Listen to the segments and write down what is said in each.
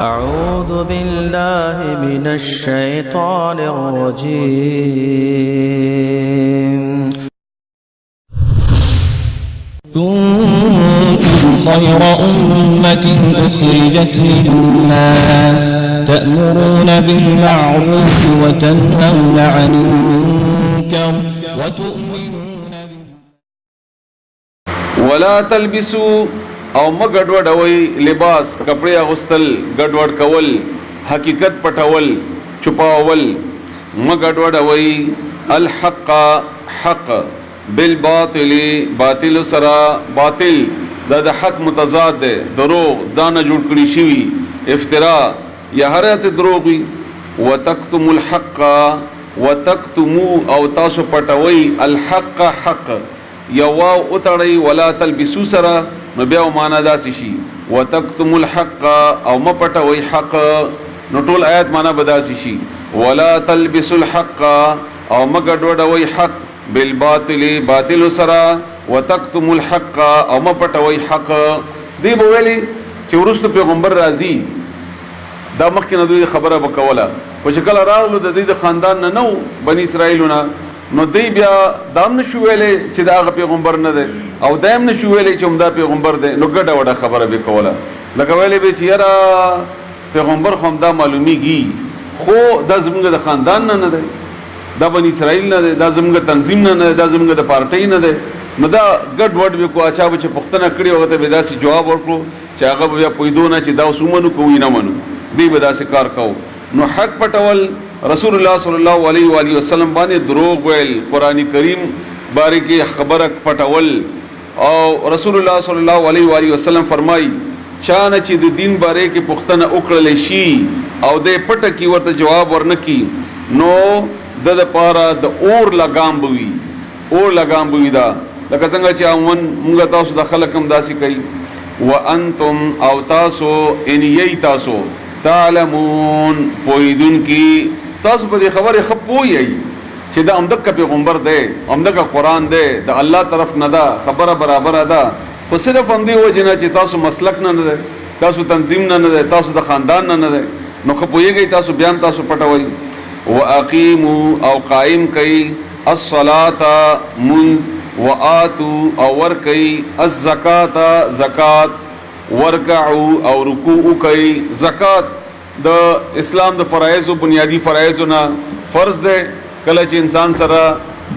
أعوذ بالله من الشيطان الرجيم. كنتم خير أمة أخرجت للناس تأمرون بالمعروف وتنهون عن المنكر وتؤمنون بالله. ولا تلبسوا او مګډوډوي لباس کپڑے اغوستل ګډوډ کول حقیقت پټول چھپاول مګډوډوي الحق حق بالباطل باطل سرا باطل د حق متضاد ده دروغ ځان جوړ کړی شي افتراء یا هر څه دروغ وي وتکتم الحق وتکتموا او تاسو پټوي الحق حق یوا اتړی ولا تلبسوا سرا نو بیا معنا داسې شي وتکتم الحق او مپټوي حق نو ټول آیات معنا بداسي شي ولا تلبسوا الحق او مګډوډوي حق بالباطل باطل سرا وتکتم الحق او مپټوي حق دی بولی چې ورسته پیغمبر راځي دا مخکې نه دوی خبره وکوله او چې کله راغلو د دې خاندان نه نو بنی اسرائیلونه نو دی بیا دام نشو ویلې چې دا پیغمبر نه دی او دایم نشو ویلې چې همدا پیغمبر دی نو ګډه وډه خبره وکوله لکه ویلې به چې یاره پیغمبر خو همدا معلومیږي خو دا زموږ د خاندان نه دی دا بنی اسرائیل نه دی دا زموږ تنظیم نه دی دا زموږ د پارټۍ نه دی نو دا ګډ وډ وکړو اچھا به چې پښتنه کړی هغه ته به داسې جواب ورکړو چې هغه بیا پویدو نه چې دا وسومنو کوی نه منو دی به داسې کار کوو نو حق پټول رسول الله صلی الله علیه و آله وسلم باندې دروغ ویل قران کریم باره کې خبره پټول او رسول الله صلی الله علیه و آله وسلم فرمای چانه چې د دین باره کې پښتنه وکړل شي او د پټ کی ورته جواب ورنکي نو د پاره د اور لګام بوي اور لګام بوي دا لکه څنګه چې موږ تاسو د خلکم داسي کوي وانتم او تاسو ان یی تاسو تعلمون پویدون کی تاسو په دې خبره خپوي چې دا امدک پیغمبر دی امدک قرآن دی د الله طرف نه دا خبره برابر ده خو صرف هم دی وجنه چې تاسو مسلک نه ده تاسو تنظیم نه ده تاسو د خاندان نه ده نو خپويږي تاسو بیان تاسو پټوي واقیموا او قائم کئ الصلاه من واتوا او ورکئ الزکات زکات ورکعوا او رکوع کئ زکات د اسلام د فرایض او بنیادی فرایض نه فرض ده کله چې انسان سره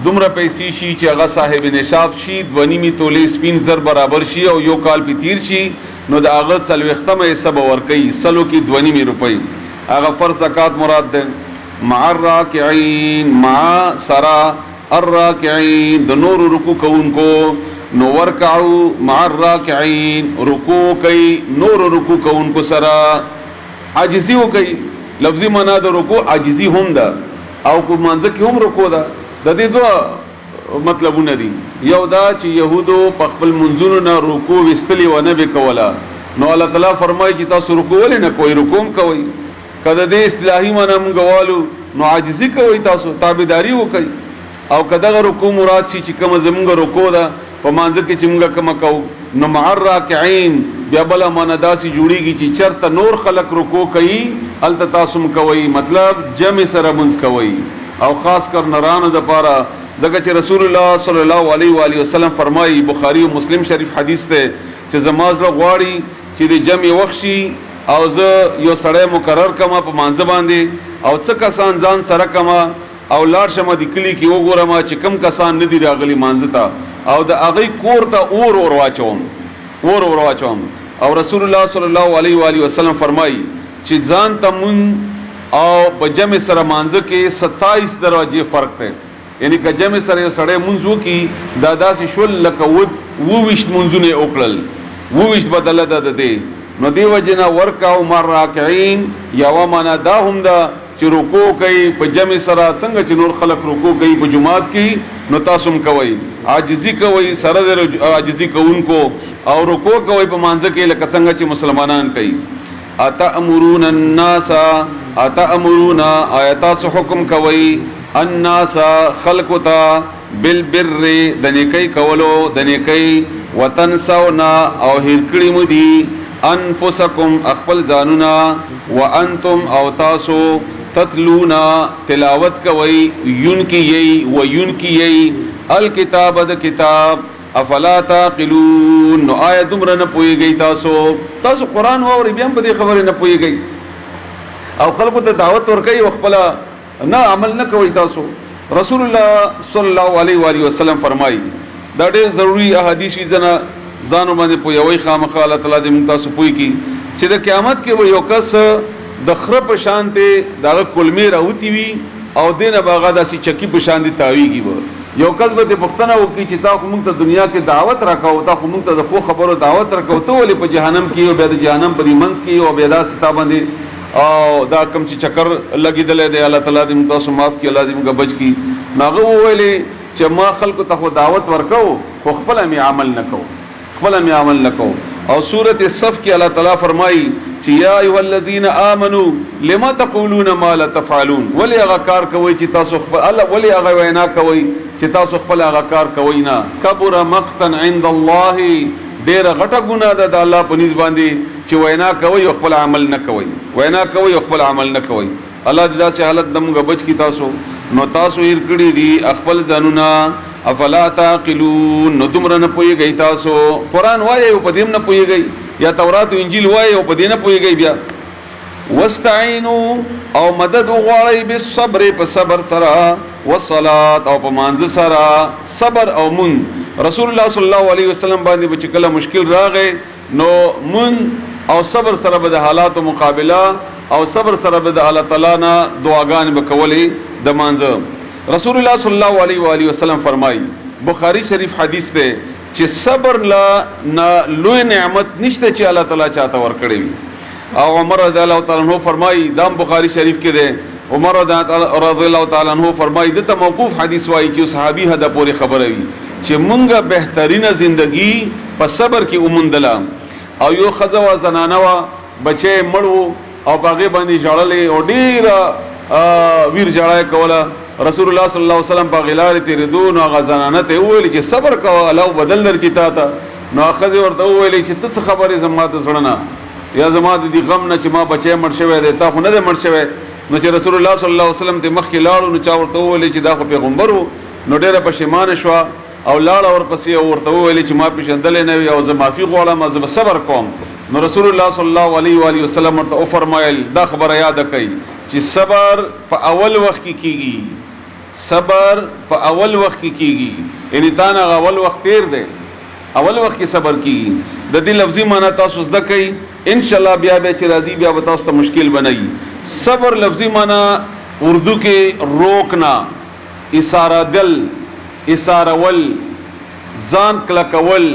دومره پیسې شي چې هغه صاحب نصاب شي 2.5 تولې سپین زر برابر شي او یو کال په تیر شي نو د هغه څلوختمه حساب ورکړي سلو کې 2.5 روپۍ هغه فرض زکات مراد ده مع الراکعين مع سرا الراکعين د نور رکوع کوونکو نو ورکعوا مع الراکعين رکوع کوي نور رکوع کوونکو سرا عاجزی وکي لفظي معنا د رکوع عاجزی هم ده او کو منځ کې هم رکوع ده د دې دوه مطلبونه دي یو دا چې يهودو په خپل منځونو نه رکوع وستلی و نه وکولا نو الله تعالی فرمایي چې تاسو رکوع ولې نه کوئ رکوع کوئ کله دې اصطلاحي معنا موږ والو نو عاجزی کوئ تاسو تابعداري وکئ او کله رکوع مراد شي چې کوم زموږ رکوع ده په منځ کې چې موږ کوم کوو نو مع الراکعين بیا بل معنا داسي جوړيږي چې چرته نور خلق رکوع کوي الته تاسو کوي مطلب جمع سره منځ کوي او خاص کر نرانو د پاره دغه چې رسول الله صلی الله علیه و آله وسلم فرمایي بخاری او مسلم شریف حدیث ته چې زماز له غواړي چې د جمع وخشي او زه یو سړی مقرر کما په مانځ باندې او څه کسان ځان سره کما او لاړ شمه د کلی کې وګورم چې کم کسان ندي راغلي مانځتا او د اغه کور ته اور واچوم او رسول الله صلی الله علیه و آله وسلم فرمایي چې ځان تمون او په جمع سره مانځ کې 27 دروازې فرق ده یعنی که جمع سره یو سړی منځو کې دادا سي شول لکه وو وشت منځونه وکړل وو وشت بدله ده دې نو دی وجنا ورکاو مرراکعين یوا معنا دا هم دا چې رکوع کوي په جمع سره څنګه چې نور خلق رکوع کوي په جمعات کې نو تاسو هم کوي عاجزی کوي سره د عاجزی کوونکو او رکوع کوي په مانځ کې لکه څنګه چې مسلمانان کوي اتامرون الناس اتامرون آیات حکم کوي الناس خلقتا بالبر دنیکی کولو دنیکی وتنسونا او هرکړی مدي انفسکم اخپل ځانونا وانتم او تاسو تتلونا تلاوت کوي ينکی الکتاب د کتاب افلا تعقلون. نو آیا دومره نه پوهیږئ تاسو قرآن واورئ بیا هم په دې خبره نه پوهیږئ او خلکو ته دعوت ورکوي او خپل نه عمل نه کوي تاسو. رسول الله صلی الله علیه و آله وسلم فرمایي دا ډېر ضروری احادیث دي ځانو باندې پوهوي خامخا الله تعالی دې موږ تاسو پوهی کی چې د قیامت کې به یو کس د خره په شان ته دغه کلمې راوتی وي او دینه باغه داسې چکی په شان دي تاویږي به یو کس به د پښتنه وکړي چې تا خو موږ ته دنیا کې دعوت راکاو تا خو موږ ته د خو خبرو دعوت راکاو ته ولې په جهنم کې او بیا د جهنم په دې منځ کې او بیا دا ستا باندې او دا کم چې چکر لګیدل دی الله تعالی دې تاسو معاف کړي الله دې موږ بچ کړي. ناغه ویلې چې ما خلکو ته خو دعوت ورکاو خو خپل می عمل نکاو او سورۃ الصف کې الله تعالی فرمایي چې یا ایها الذین آمنوا لما تقولون ما لا تفعلون. ولی هغه کار کوي چې تاسو خپل الله ولی هغه وینا کوي چې تاسو خپل هغه کار کوي نه. کبر مقتا عند الله ډیر غټه ګناه ده د الله په نسبت باندې چې وینا کوي او خپل عمل نه کوي الله دې داسې حالت دمغه بچ کی تاسو. نو تاسو هیر کړي دي خپل ځانونه افلا تعقلون. نو دومره نه پوهیږئ تاسو قرآن وایي او په دې نه پوهیږئ یا تورات او انجیل وایي او په دې نه پوهیږئ. بیا واستعینوا او مدد وغواړئ بالصبر په صبر سره والصلاه او په مانځ سره صبر او من. رسول الله صلی الله علیه وسلم باندې به کله مشکل راغی نو من او صبر سره به د حالات مقابله او صبر سره به د الله تعالی نه دعاګانې وکولې د مانځ. رسول الله صلی الله علیه و آله وسلم فرمایي بخاری شریف حدیث ده چې صبر لا لوی نعمت نشته چې الله تعالی چاته ورکړي وي. او عمر رضی الله تعالی عنہ فرمایي دام بخاری شریف کې ده عمر رضی الله تعالی عنہ فرمایي دته موقوف حدیث وایي چې صحابي هدا پوری خبره وي چې مونږه بهترینه زندگی په صبر کې ومندله. او یو خزه و زنانه و بچي مړو او باغې باندې جړلې او ډیر ویر جړای کوله. رسول الله صلی الله علیه وسلم په غلار تیردون او غزنانه ته ویل چې صبر کوه الله بدل درکې تا ته. نو اخذ ورته ویل چې ته څه خبرې زما ته زړه یا زما د دې غم نه چې ما بچي مړ شوی دی تا خو نه مړ شوی. نو چې رسول الله صلی الله علیه وسلم ته مخکې لاړو نو چا ورته ویل چې دا خو پیغمبر وو. نو ډیره پښیمانه شو او لاړه ورپسې ورته ویل چې ما پیژندل نه وي او زه معافي غواړم زه صبر کوم. نو رسول الله صلی الله علیه و آله وسلم ورته فرمایل دا خبره یاد کړئ چې صبر په اول وخت کې کیږي یعنی تا نه اول وخت تیر دی اول وخت کې صبر کیږي. د دې لفظي معنی تاسو زده کړئ ان شاء الله بیا به چې راځي بیا به تاسو ته مشکل بنئ. صبر لفظي معنی اردو کې روکنا اشاره دل اشارول ځان کلکول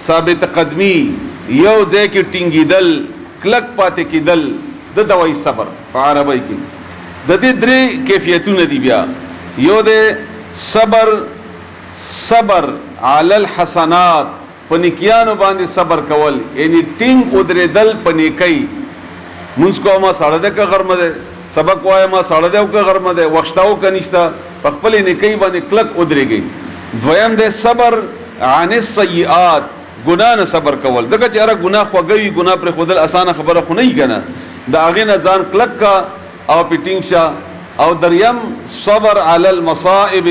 ثابت قدمی یو ځای کې ټینګیدل کلک پاتې کېدل د دوی صبر په عربی کې. د دې درې کیفیتونه دي. بیا یو د صبر علی الحسنات پنیکیانو باندې صبر کول یعنی ټینګ ودرېدل پنیکي. منځ کومه ساړه ده که غرمه ده سبق وایم ساړه ده او که غرمه ده وښتاو کنيشتا په خپل نیکی باندې کلک ودرېږي. دویم د صبر عن السیئات ګناه نه صبر کول ځکه چې اره ګناه خوږوي ګناه پر خودل اسانه خبره خو نه کنه دا هغه نه ځان کلک کا او پټینګ شه. او دریم صبر علی المصائب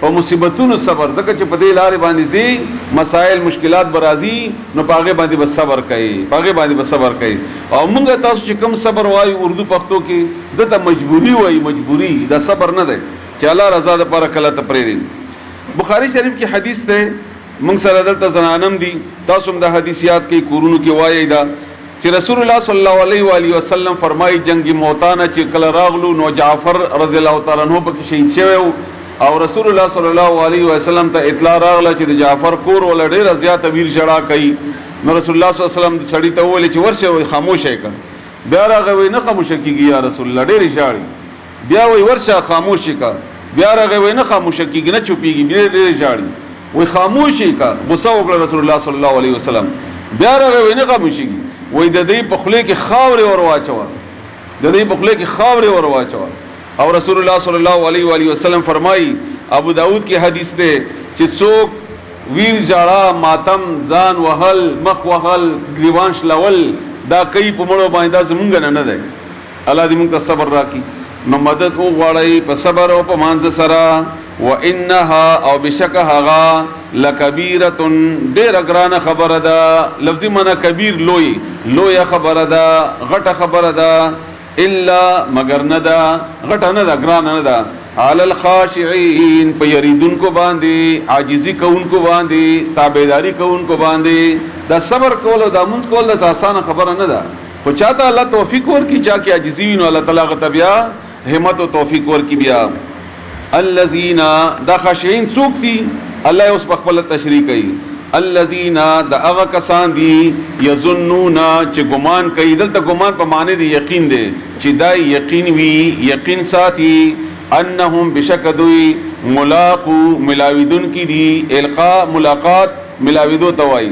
په مصیبتونو صبر ځکه چې په دې لارې باندې زی مسائل مشکلات برازي نو پاغه باندې بس صبر کوي. او موږ تاسو چې کوم صبر وایو اردو پښتو کې دته مجبوری دا صبر نه دی چې الله رضا ده پر کله ته پرې دی. بخاری شریف کې حدیث ده موږ سره دلته زنانم دي تاسو هم د حدیثیات کې کورونو کې وایي دا چې رسول الله صلی الله علیه و آله وسلم فرمایي جنگ موتانه چې کله راغلو نو جعفر رضی الله تعالی عنہ پکې شهید شوی او رسول الله صلی الله علیه وسلم ته اطلاع راغله چې د جعفر کور ول ډیر زیات ویر جړه کوي. نو رسول الله صلی الله علیه وسلم سړی ته ویل چې ورشه خاموشه کړه. بیا راغوي نه خاموشه کیږي یا رسول الله ډیر ژاړي. بیا وی ورشه خاموشه کړه. بیا راغوي نه خاموشه کیږي نه چوپیږي ډیر ژاړي. وی خاموشه کړه. غصه وکړه رسول الله صلی الله علیه وسلم. بیا راغوي نه خاموشه وای د دې په خله کې خاورې ور واچو او رسول الله صلی الله علیه و آله وسلم فرمایي ابو داود کې حدیث ده چې څوک ویر جاړه ماتم ځان وهل مخ وهل گریوان شلول دا کوي په مړو باندې دا زمونږ نه دی. الله دې موږ ته صبر راکړي. نو مدد وغواړئ په صبر او په مانځ سره. وانها او بشک هغه لکبیره ډېره ګرانه خبره ده. لفظي معنا کبیر لوی خبره ده غټه خبره ده. الا مگر نه ده غټه نه ده ګرانه نه ده. علی الخاشعين په یریدونکو باندې عاجزی کوونکو باندې تابعداري کوونکو باندې. دا صبر کول او دا منځ کول د آسان خبره نه ده. خو چاته الله توفیق ورکړي چا کې عاجزی وي نو الله تعالی غته بیا همت او توفیق ورکړي. بیا الذين دا خاشعين څوک دي الله اوس په خپل تشریح کوي. الذين دا هغه کسان دي یظنون چې ګمان کوي. دلته ګمان په معنی دی یقین دی چې دا یقین وی یقین ساتي انهم بشکدوی ملاقو ملاویدون کی دی القاء ملاقات ملاویدو توای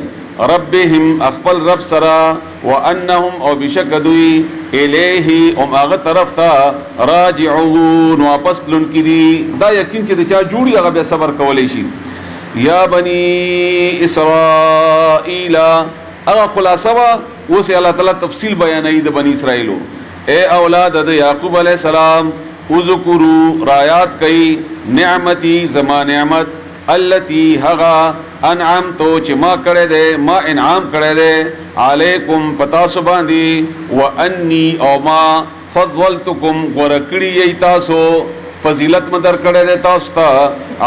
ربهم اخبل رب سرا وانهم او بشکدوی الیه ام اغه طرف تا راجعون واپس لن کی دی. دا یقین چې چا جوړي هغه به صبر کولای شي. یا بنی اسرائیل هغه خلاصه وا اوس الله تعالی تفصیل بیانوي د بنی اسرائیلو. اے اولاد د یعقوب علیہ السلام اذکروا رایات کئی نعمتی زما نعمت التی هغا انعمتو چې ما کړه دے ما انعام کړه دے علیکم پتا سو باندې وانی او ما فضلتکم ورکړی ای تاسو فضیلت مدر کړه دے تاسو ته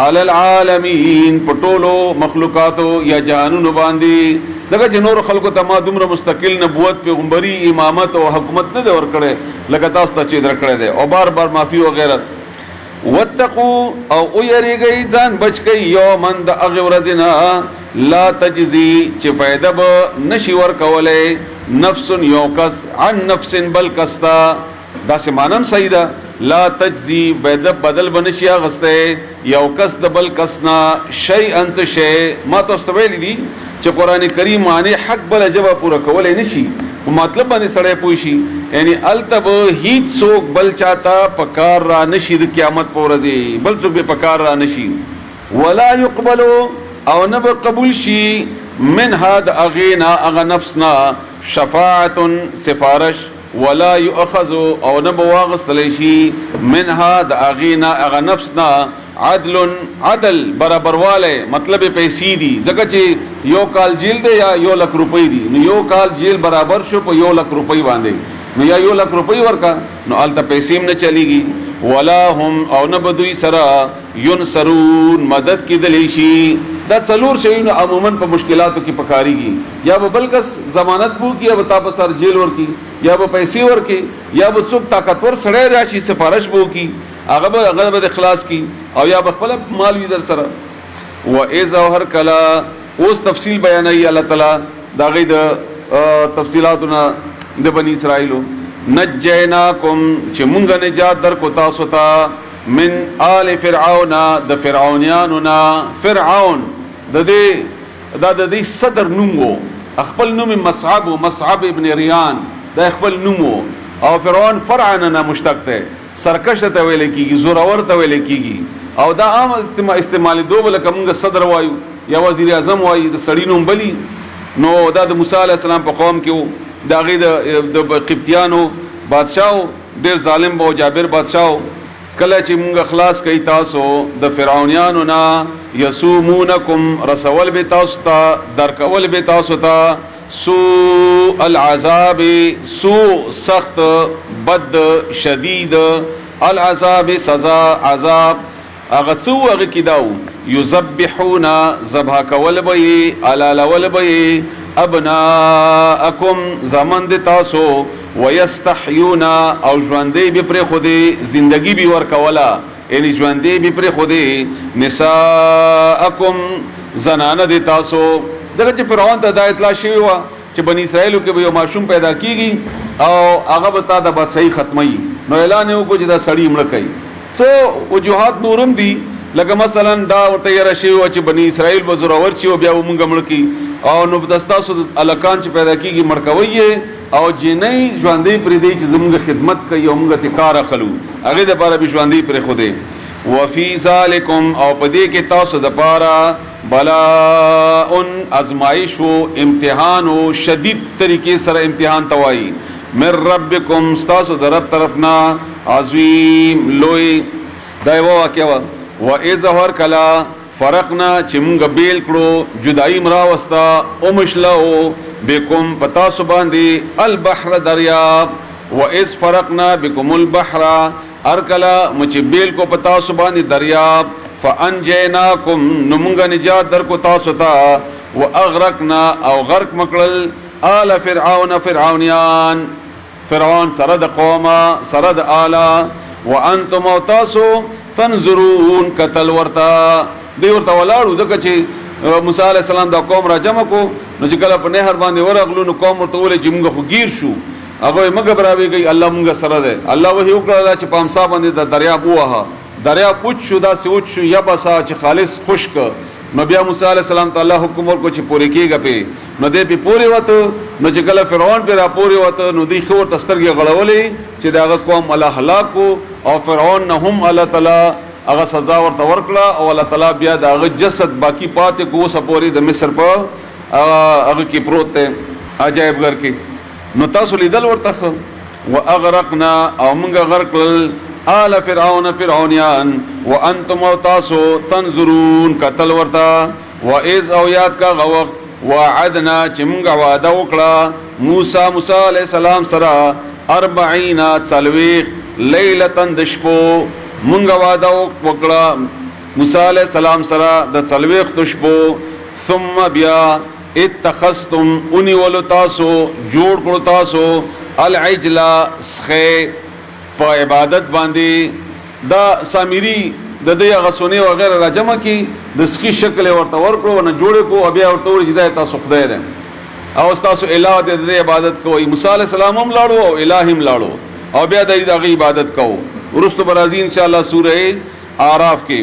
علی العالمین پټولو مخلوقاتو یا جهانونو باندې. لکه چې نور خلکو ته ما دومره مستقل نبوت پیغمبري امامت او حکومت نه ور کړي لکه تاسو ته چې در کړی دی او بار بار معافي او غیرت. واتقوا او یریږئ ځان بچ کئ یومن د هغه ورځ نه لا تجزي چې فائدہ به نشي ور کولای نفس یو کس عن نفس بل کستا. دا سمانم صحیح ده لا تجزي بدل بنشي غسته یو کس د بل کسنا شی انت شی. ما تاسو ویل دي چې قران کریم معنی حق بل جواب پورا کولای نشي مطلب باندې سړی پوي شي. یعنی التب هیڅ څوک بل چاته پکار را نشي د قیامت پورې دی بل څوک به پکار را نشي. ولا يقبل او نه قبول شي من هاد اغینا اغه نفسنا شفاعت سفارش ولا يؤخذ او نه بواغستل شي منها د اغینا اغه نفسنا عدل برابرواله مطلب پیسې دي. ځکه چې یو کال جیل دی یا 1 لک روپۍ دي نو یو کال جیل برابر شو په 1 لک روپۍ باندې نو یا 1 لک روپۍ ورکا نو الته پیسې نه چلیږي. ولا هم او نه بدوی سرا ينصرون مدد کیدلی شي. دا څلور شیونه عموما په مشکلاتو کې پکاريږي. یا به بلکس ضمانت بو کی یا به تاسو سره جیل ورکی یا به پیسې ورکی یا به څوک طاقتور سړی راشي سفارش بو کی هغه به اخلاص کی او یا بخپل مال وی در سره. و اذا هر کلا اوس تفصیل بیانای الله تعالی دا غي د تفصيلاتنا د بنی اسرائیلو. نجیناکم چې مونږه نجات در کو تاسو ته من آل فرعون د فرعونانو نا. فرعون د دې صدر نومو خپل نوم مصعب ابن ریان د خپل نومو او فرعون فرعنا مشتق ته سرکش ته ویل کیږي زورور ته ویل کیږي او دا عام استعمال دوبل کومه صدر وایو یا وزیر اعظم وایي د سړی نوم بلی. نو دا د موسی علی السلام په قوم کې دا غي د قبطیانو بادشاہو ډیر ظالم بو جابر بادشاہو کله چې موږ خلاص کړي تاسو د فرعونانو نا یسومونکم رسول به تاسو ته درکول به تاسو ته سوء العذاب سوء سخت بد شدید العذاب سزا عذاب اغه څو هغه کیداو یذبحون ذبح کول به علال ول به ابناءکم زمن د تاسو ويستحيون او ژوندې به پر خوده زندگی به ور کولا یعنی ژوندې به پر خوده نساءکم زنانه د تاسو. دغه فرعون ته د اطلاع شوی و چې بنی اسرائیلو کې به یو ماشوم پیدا کیږي او هغه به تا د بادشاہي ختمي نو اعلان وکړي چې دا سړی مړ کړي. څو وجوهات نورم دي لکه مثلا دا ورته یې راشي و چې بنی اسرائیل به زورور شي او بیا موږ مړ کړي او نو دستاسو الکان چې پیدا کیږي مړ کوي او جنې ژوندې پرې دی چې زموږ خدمت کوي او موږ ته کار اخلو هغه د لپاره به ژوندې پرې خو دی. وفي ذالکم او پدې کې تاسو د پاره بلاء ازمائش و امتحان و شدید طریقے سره امتحان توای من ربکم استاسو در رب طرفنا عظیم لوی دایو واقعا و اذا ور کلا فرقنا چمغ بیل کړو جدائی مراوستا اومشلو بكم پتا سباندی البحر دریاب و اذ فرقنا بكم البحر ارکلا مچ بیل کو پتا سباندی دریاب فانجیناکم نمنگ نجات در کو تاسو تا واغرقنا او غرق مکړل آل فرعون فرعونیان فرعون سرد قوما سرد آلا وانتم تاسو تنظرون قتل ورتا دی ورته ولاړو ځکه چې موسی علی السلام دا قوم را جمع کو نو چې کله په نهر باندې ورغلو نو قوم ورته ولې چې موږ خو گیر شو هغه موږ برابرې گئی الله موږ سره ده الله وحی وکړه چې پامسا باندې د دریاب وها دریاب پوچ شو دا سوچ شو یا بسا چې خالص خشک نو بیا موسی علی السلام ته الله حکم ورکو چې پوری کېږي په نو دې په پوری وته نو چې کله فرعون پر را پوری وته نو دی خو تسترګي غړولې چې دا قوم الله هلاکو او فرعون نه هم الله تعالی هغه سزا ورته ورکړه او الله تعالی بیا دا هغه جسد باقی پاتې کو سپوري د مصر په هغه کې پروت ته عجایب غر کې نو تاسو لیدل ورته واغرقنا او موږ غرقل آل فرعون فرعونیان وانتم تاسو تنظرون قتل ورتا واذ او یاد کا غوق وعدنا چې موږ وعده وکړه موسی علیہ السلام سره 40 سلويخ ليله دشپو مونږ وعده وکړه موسی علیہ السلام سره د سلويخ دشپو ثم بیا اتخذتم اني ولتاسو جوړ کړو تاسو العجل سخه په عبادت باندې دا سامری د دې غسونه او غیره را جمع کی د سخی شکل ورته ورکړو نه جوړ کو بیا ورته ورجدا تاسو خدای ده او تاسو الہ د عبادت کوي موسی علیہ السلام هم لاړو او الہ هم لاړو او بیا د عبادت کوو ورست برازی انشاءاللہ سورہ آراف کی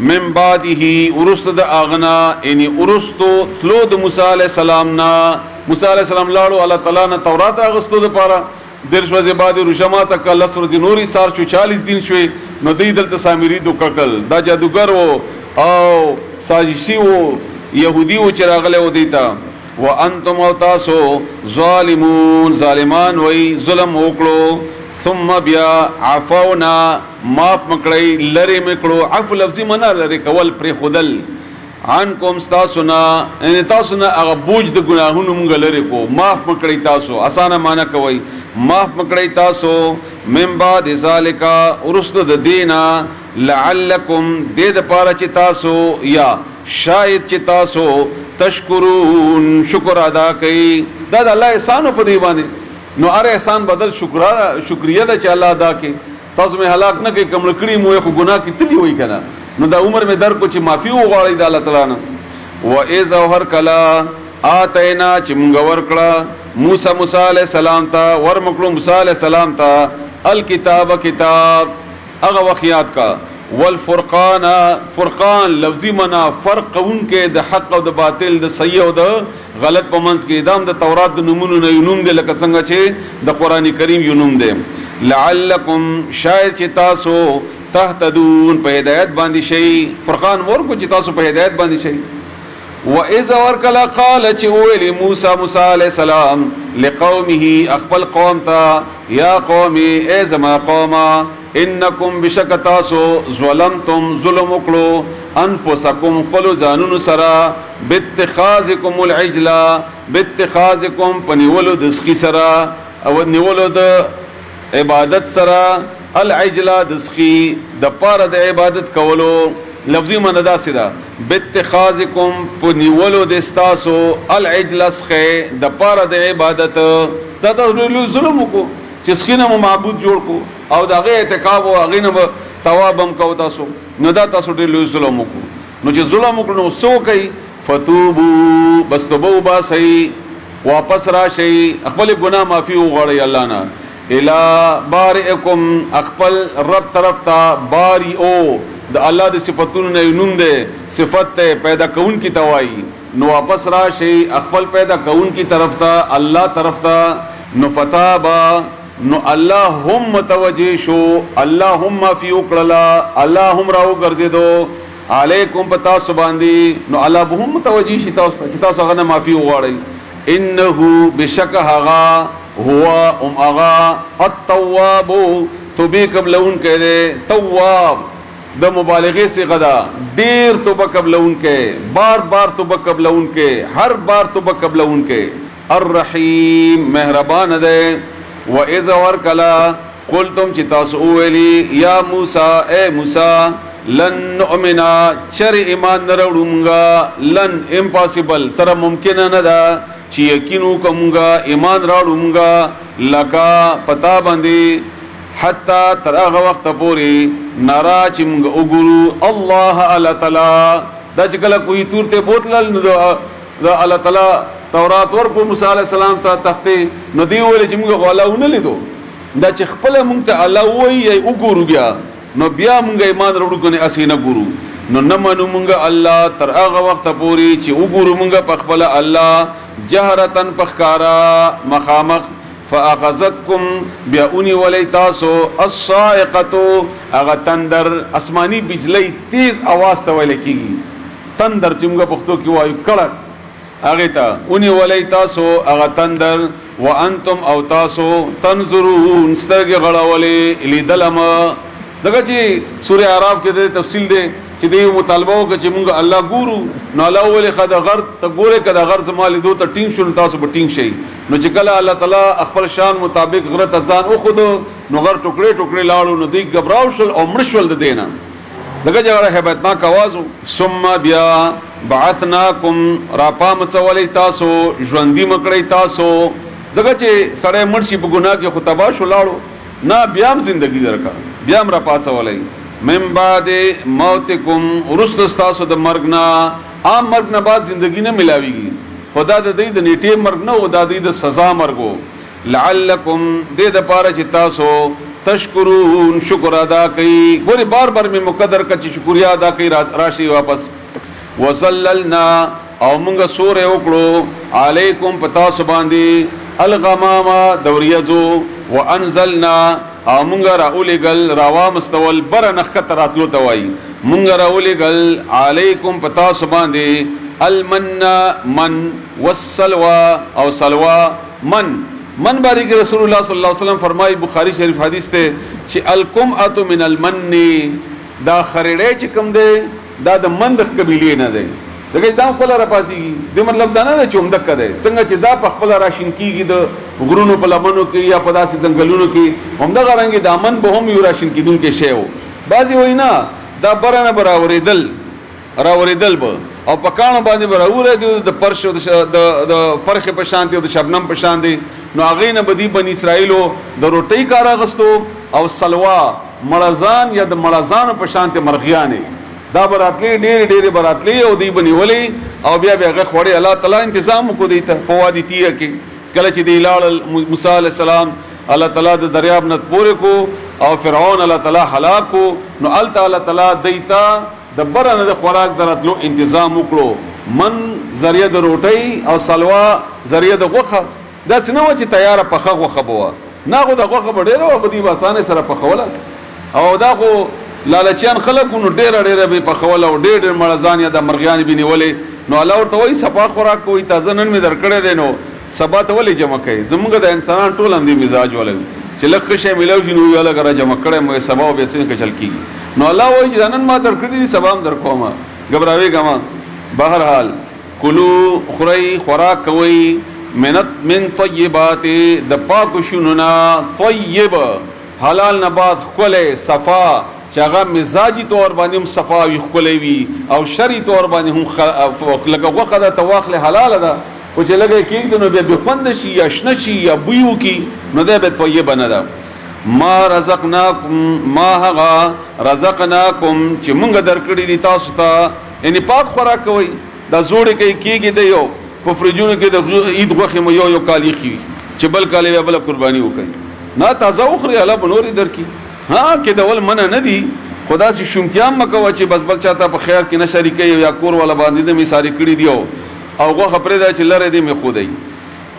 من بعده ورست د اغنا یعنی ورستو تلو د موسی علیہ السلام نا موسی علیہ السلام لاړو الله تعالی نه تورات اغستو د پاره درش وځي بعد رشما تک الله سر د نوري سار شو 40 دن شوي نو دی دلته سامری دو ککل دا جادوګر وو او سازشی وو يهودي و چراغله و دیتا وانتم تاسو ظالمون ظالمان وای ظلم وکړو ثم بیا عفونا ماف مکړی لری مکړو عفو لفظي معنا لری کول پر خودل عنکم تاسونا ان تاسونا هغه بوج د ګناهونو مونږ لری کو ماف مکړی تاسو اسانه معنا کوي ماف مکړی تاسو من بعد ذالک ورست د دینا لعلکم دې د پاره چې تاسو یا شاید چې تاسو تشکرون شکر ادا کړئ دا د الله احسان په دی باندې نو اره احسان بدل شکریہ دا چې الله ادا کې تاسو مې هلاک نه کې کوم لکړی مو یو ګناه کې تلی وای کنه نو دا عمر مې در کو چې معافي وغواړي د الله تعالی نه و اذا هر کلا اتینا چې مونږ ورکړه موسی علیہ السلام ته ورمکړو موسی علیہ السلام ته الکتاب کتاب هغه وخیات کا والفرقان فرقان لفظی منا فرق کون کې د حق او د باطل د صحیح او د غلط په منځ کې ادم د تورات د نمونو نه یونوم د لکه څنګه چې د قران کریم یونوم دی لعلکم شاید چې تاسو تهتدون په هدایت باندې شي فرقان ورکو چې تاسو په هدایت باندې شي و اذا ورکلا قال چې ویل موسی علیہ السلام لقومه اخبل قوم تا یا قومي ای زما قوما انکم بشکتاسو ظلمتم ظلم وکړو انفسکم قلو ځانونو سرا باتخاذکم العجل باتخاذکم پنیولو د سخی سرا او نیولو د عبادت سرا العجل د سخی د پاره د عبادت کولو لفظی معنی دا سیدا باتخاذکم پنیولو د استاسو العجل سخی د پاره د عبادت دا د ظلم کو چې سخینه معبود جوړ کو او دغه اعتکاف او هغه نه توابم کو تاسو نو دا تاسو ډېر لوی ظلم وکړو نو چې ظلم وکړو نو سو کوي فتوبو بس توبه وباسئ واپس راشئ خپل ګناه معافي وغواړئ الله نه الا بارئکم خپل رب طرف ته باری او د الله د صفاتونو نه نوم ده صفت ته پیدا کون کی توای نو واپس راشئ خپل پیدا کون کی طرف ته الله طرف ته نو فتابا نو الله هم متوجه شو الله هم فی وکړلا الله هم راو ګرځیدو علیکم پتا سباندی نو الله به هم متوجی شي تاسو چې تاسو هغه نه معافي وغواړئ انه بشک هغه هو هغه التواب توبه قبلون کړي تواب د مبالغه صيغه ده ډیر توبه قبلون کې بار بار توبه قبلون کې هر بار توبه قبلون کې الرحیم مهربان ده و اذا ورکلا قلتم چې تاسو ویلي یا موسی اے موسی لن نؤمنا چر ایمان نراوړونګه لن امپاسبل سره ممکن نه ده چې یقینو کومګه ایمان راوړونګه لکا پتا باندې حتا تر هغه وخت پورې نارا چې موږ وګورو الله الله تعالی دا چې کله کوئی تور ته بوتلل نو دا الله تعالی تورات ورکو موسی علی السلام ته تختې نو دی ویل چې موږ غواړو نه لیدو دا چې خپل موږ ته الله وایي وګورو بیا نو بیا موږ ایمان وروړو کنه اسی نه ګورو نو نه منو موږ الله تر هغه وخت پورې چې وګورو موږ په خپل الله جهرتن پخکارا مخامخ فاخذتكم بیاونی ولی تاسو الصاعقه اغه تندر اسماني بجلی تیز आवाज ته ویل کیږي تندر چې موږ پښتو کې وایو کړه هغه ته اونی ولی تاسو اغه تندر وانتم او تاسو تنظرون سترګې غړولې لیدلم دغه چې سوره اعراف کې د تفصیل دی چې دی مطالبه وکړي چې موږ الله ګورو نو الله ولې خدای غر ته ګوره کده غر زمال دو ته ټینګ شون تاسو به ټینګ شي نو چې کله الله تعالی خپل شان مطابق غره ته ځان او خود نو غر ټوکړي ټوکړي لاړو نو دی غبراو شل او مړشول د دینه دغه جوړه hebatnak आवाज ثم بیا بعثناکم را پام څولې تاسو ژوندۍ مکړې تاسو دغه چې سړی مرشي په ګناه کې خطبا شو لاړو نه بیام زندگی درکا بیام را پاسولای من بعد موتکم ورست تاسو د مرګ نه عام مرګ نه بعد زندگی نه ملاویږي خدا د دې د نیټه مرګ نه او د دې د سزا مرګو لعلکم دې د پاره چې تاسو تشکرون شکر ادا کړئ ګوري بار بار می مقدر کچ شکریا ادا کړئ راشي واپس وصللنا او موږ سورې وکړو علیکم پتا سباندی الغمام دوریزو وانزلنا او مونږ راولېګل راوا مستول بر نخکت راتلو ته وای مونږ راولېګل علیکم پتا سباندی المن من والسلوى او سلوى من باریک رسول الله صلی الله علیه وسلم فرمای بخاری شریف حدیث ته چې القمعه من المن دا خریړې چې کوم دی دا د مند قبیله نه دی دغه دا خپل را پاتېږي د مطلب دا نه چې عمدک کده څنګه چې دا په خپل راشین کیږي د غرونو په لمنو کې یا په داسې ځنګلونو کې عمدک رنګ د امن به هم یو راشین کیدون کې شی وو بعضی وینا دا برنه راوریدل به او په کانو باندې براوره د پرش د پرخه په شانتي او د شبنم په شان دي نو هغه نه بدی بنی اسرائیلو د روټي کار غستو او سلوا مړزان یا د مړزان په شانتي مرغیانه دا براتلی ډېر براتلی او دی بنیولې او بیا هغه خوړې الله تعالی تنظیم کو دی ته په وادي تیه کې کله چې دی لاړ موسی علی السلام الله تعالی د دریاب نه پورې کو او فرعون الله تعالی هلاک کو نو الله تعالی دیتا د برنه د خوراک دراتلو تنظیم وکړو من ذریعہ د روټي او سلوا ذریعہ د غوخه دا سينو چې تیار پخه غوخه بوا نه غو د غوخه ډېر او بدی باسانه سره پخوله او دا خو لالچیان خلکونو ډېر به پخول او ډېر مړزان یا د مرغیان بنیولې نو الله ورته وایي صفا خوراک کوي تازه نن می درکړې دي نو سبا ته ولې جمع کوي زمونږ د انسانان ټول هم دي مزاج ولې چې لکه شی ملو شي نو یاله غره جمع کړي مې سبا به څنګه چل کیږي نو الله وایي چې نن ما درکړې دي سبا هم درکوما غبراوي ګما بهر حال کلو خوري خوراک کوي من طیبات د پاک شوننا طیب حلال نبات خله صفا چې هغه مزاجي تور باندې هم صفاوي خولې وي او شری تور باندې هم لکه وخت د تواخل حلال ده او چې لګي کېږي نو به خوند شي یا شنه شي یا بویو کی نو ده به طیب نه ده ما رزقناکم ما هغه رزقناکم چې مونږ درکړي دي تاسو ته یعنی پاک خوراک کوي دا زوړ کېږي د یو په فرجونو کې د عید غوخه مو یو کالی کی چې بل کالی بل قرباني وکړي نه تازه اخري الله بنوري درکې ها کې د ول منه نه دي خدا سي شومتيام مکو چې بس بل چاته په خیر کې نه شریکي یا کور ولا باندې د میثاری کړی دیو او غوخه پرې دا چې لره دې می خودای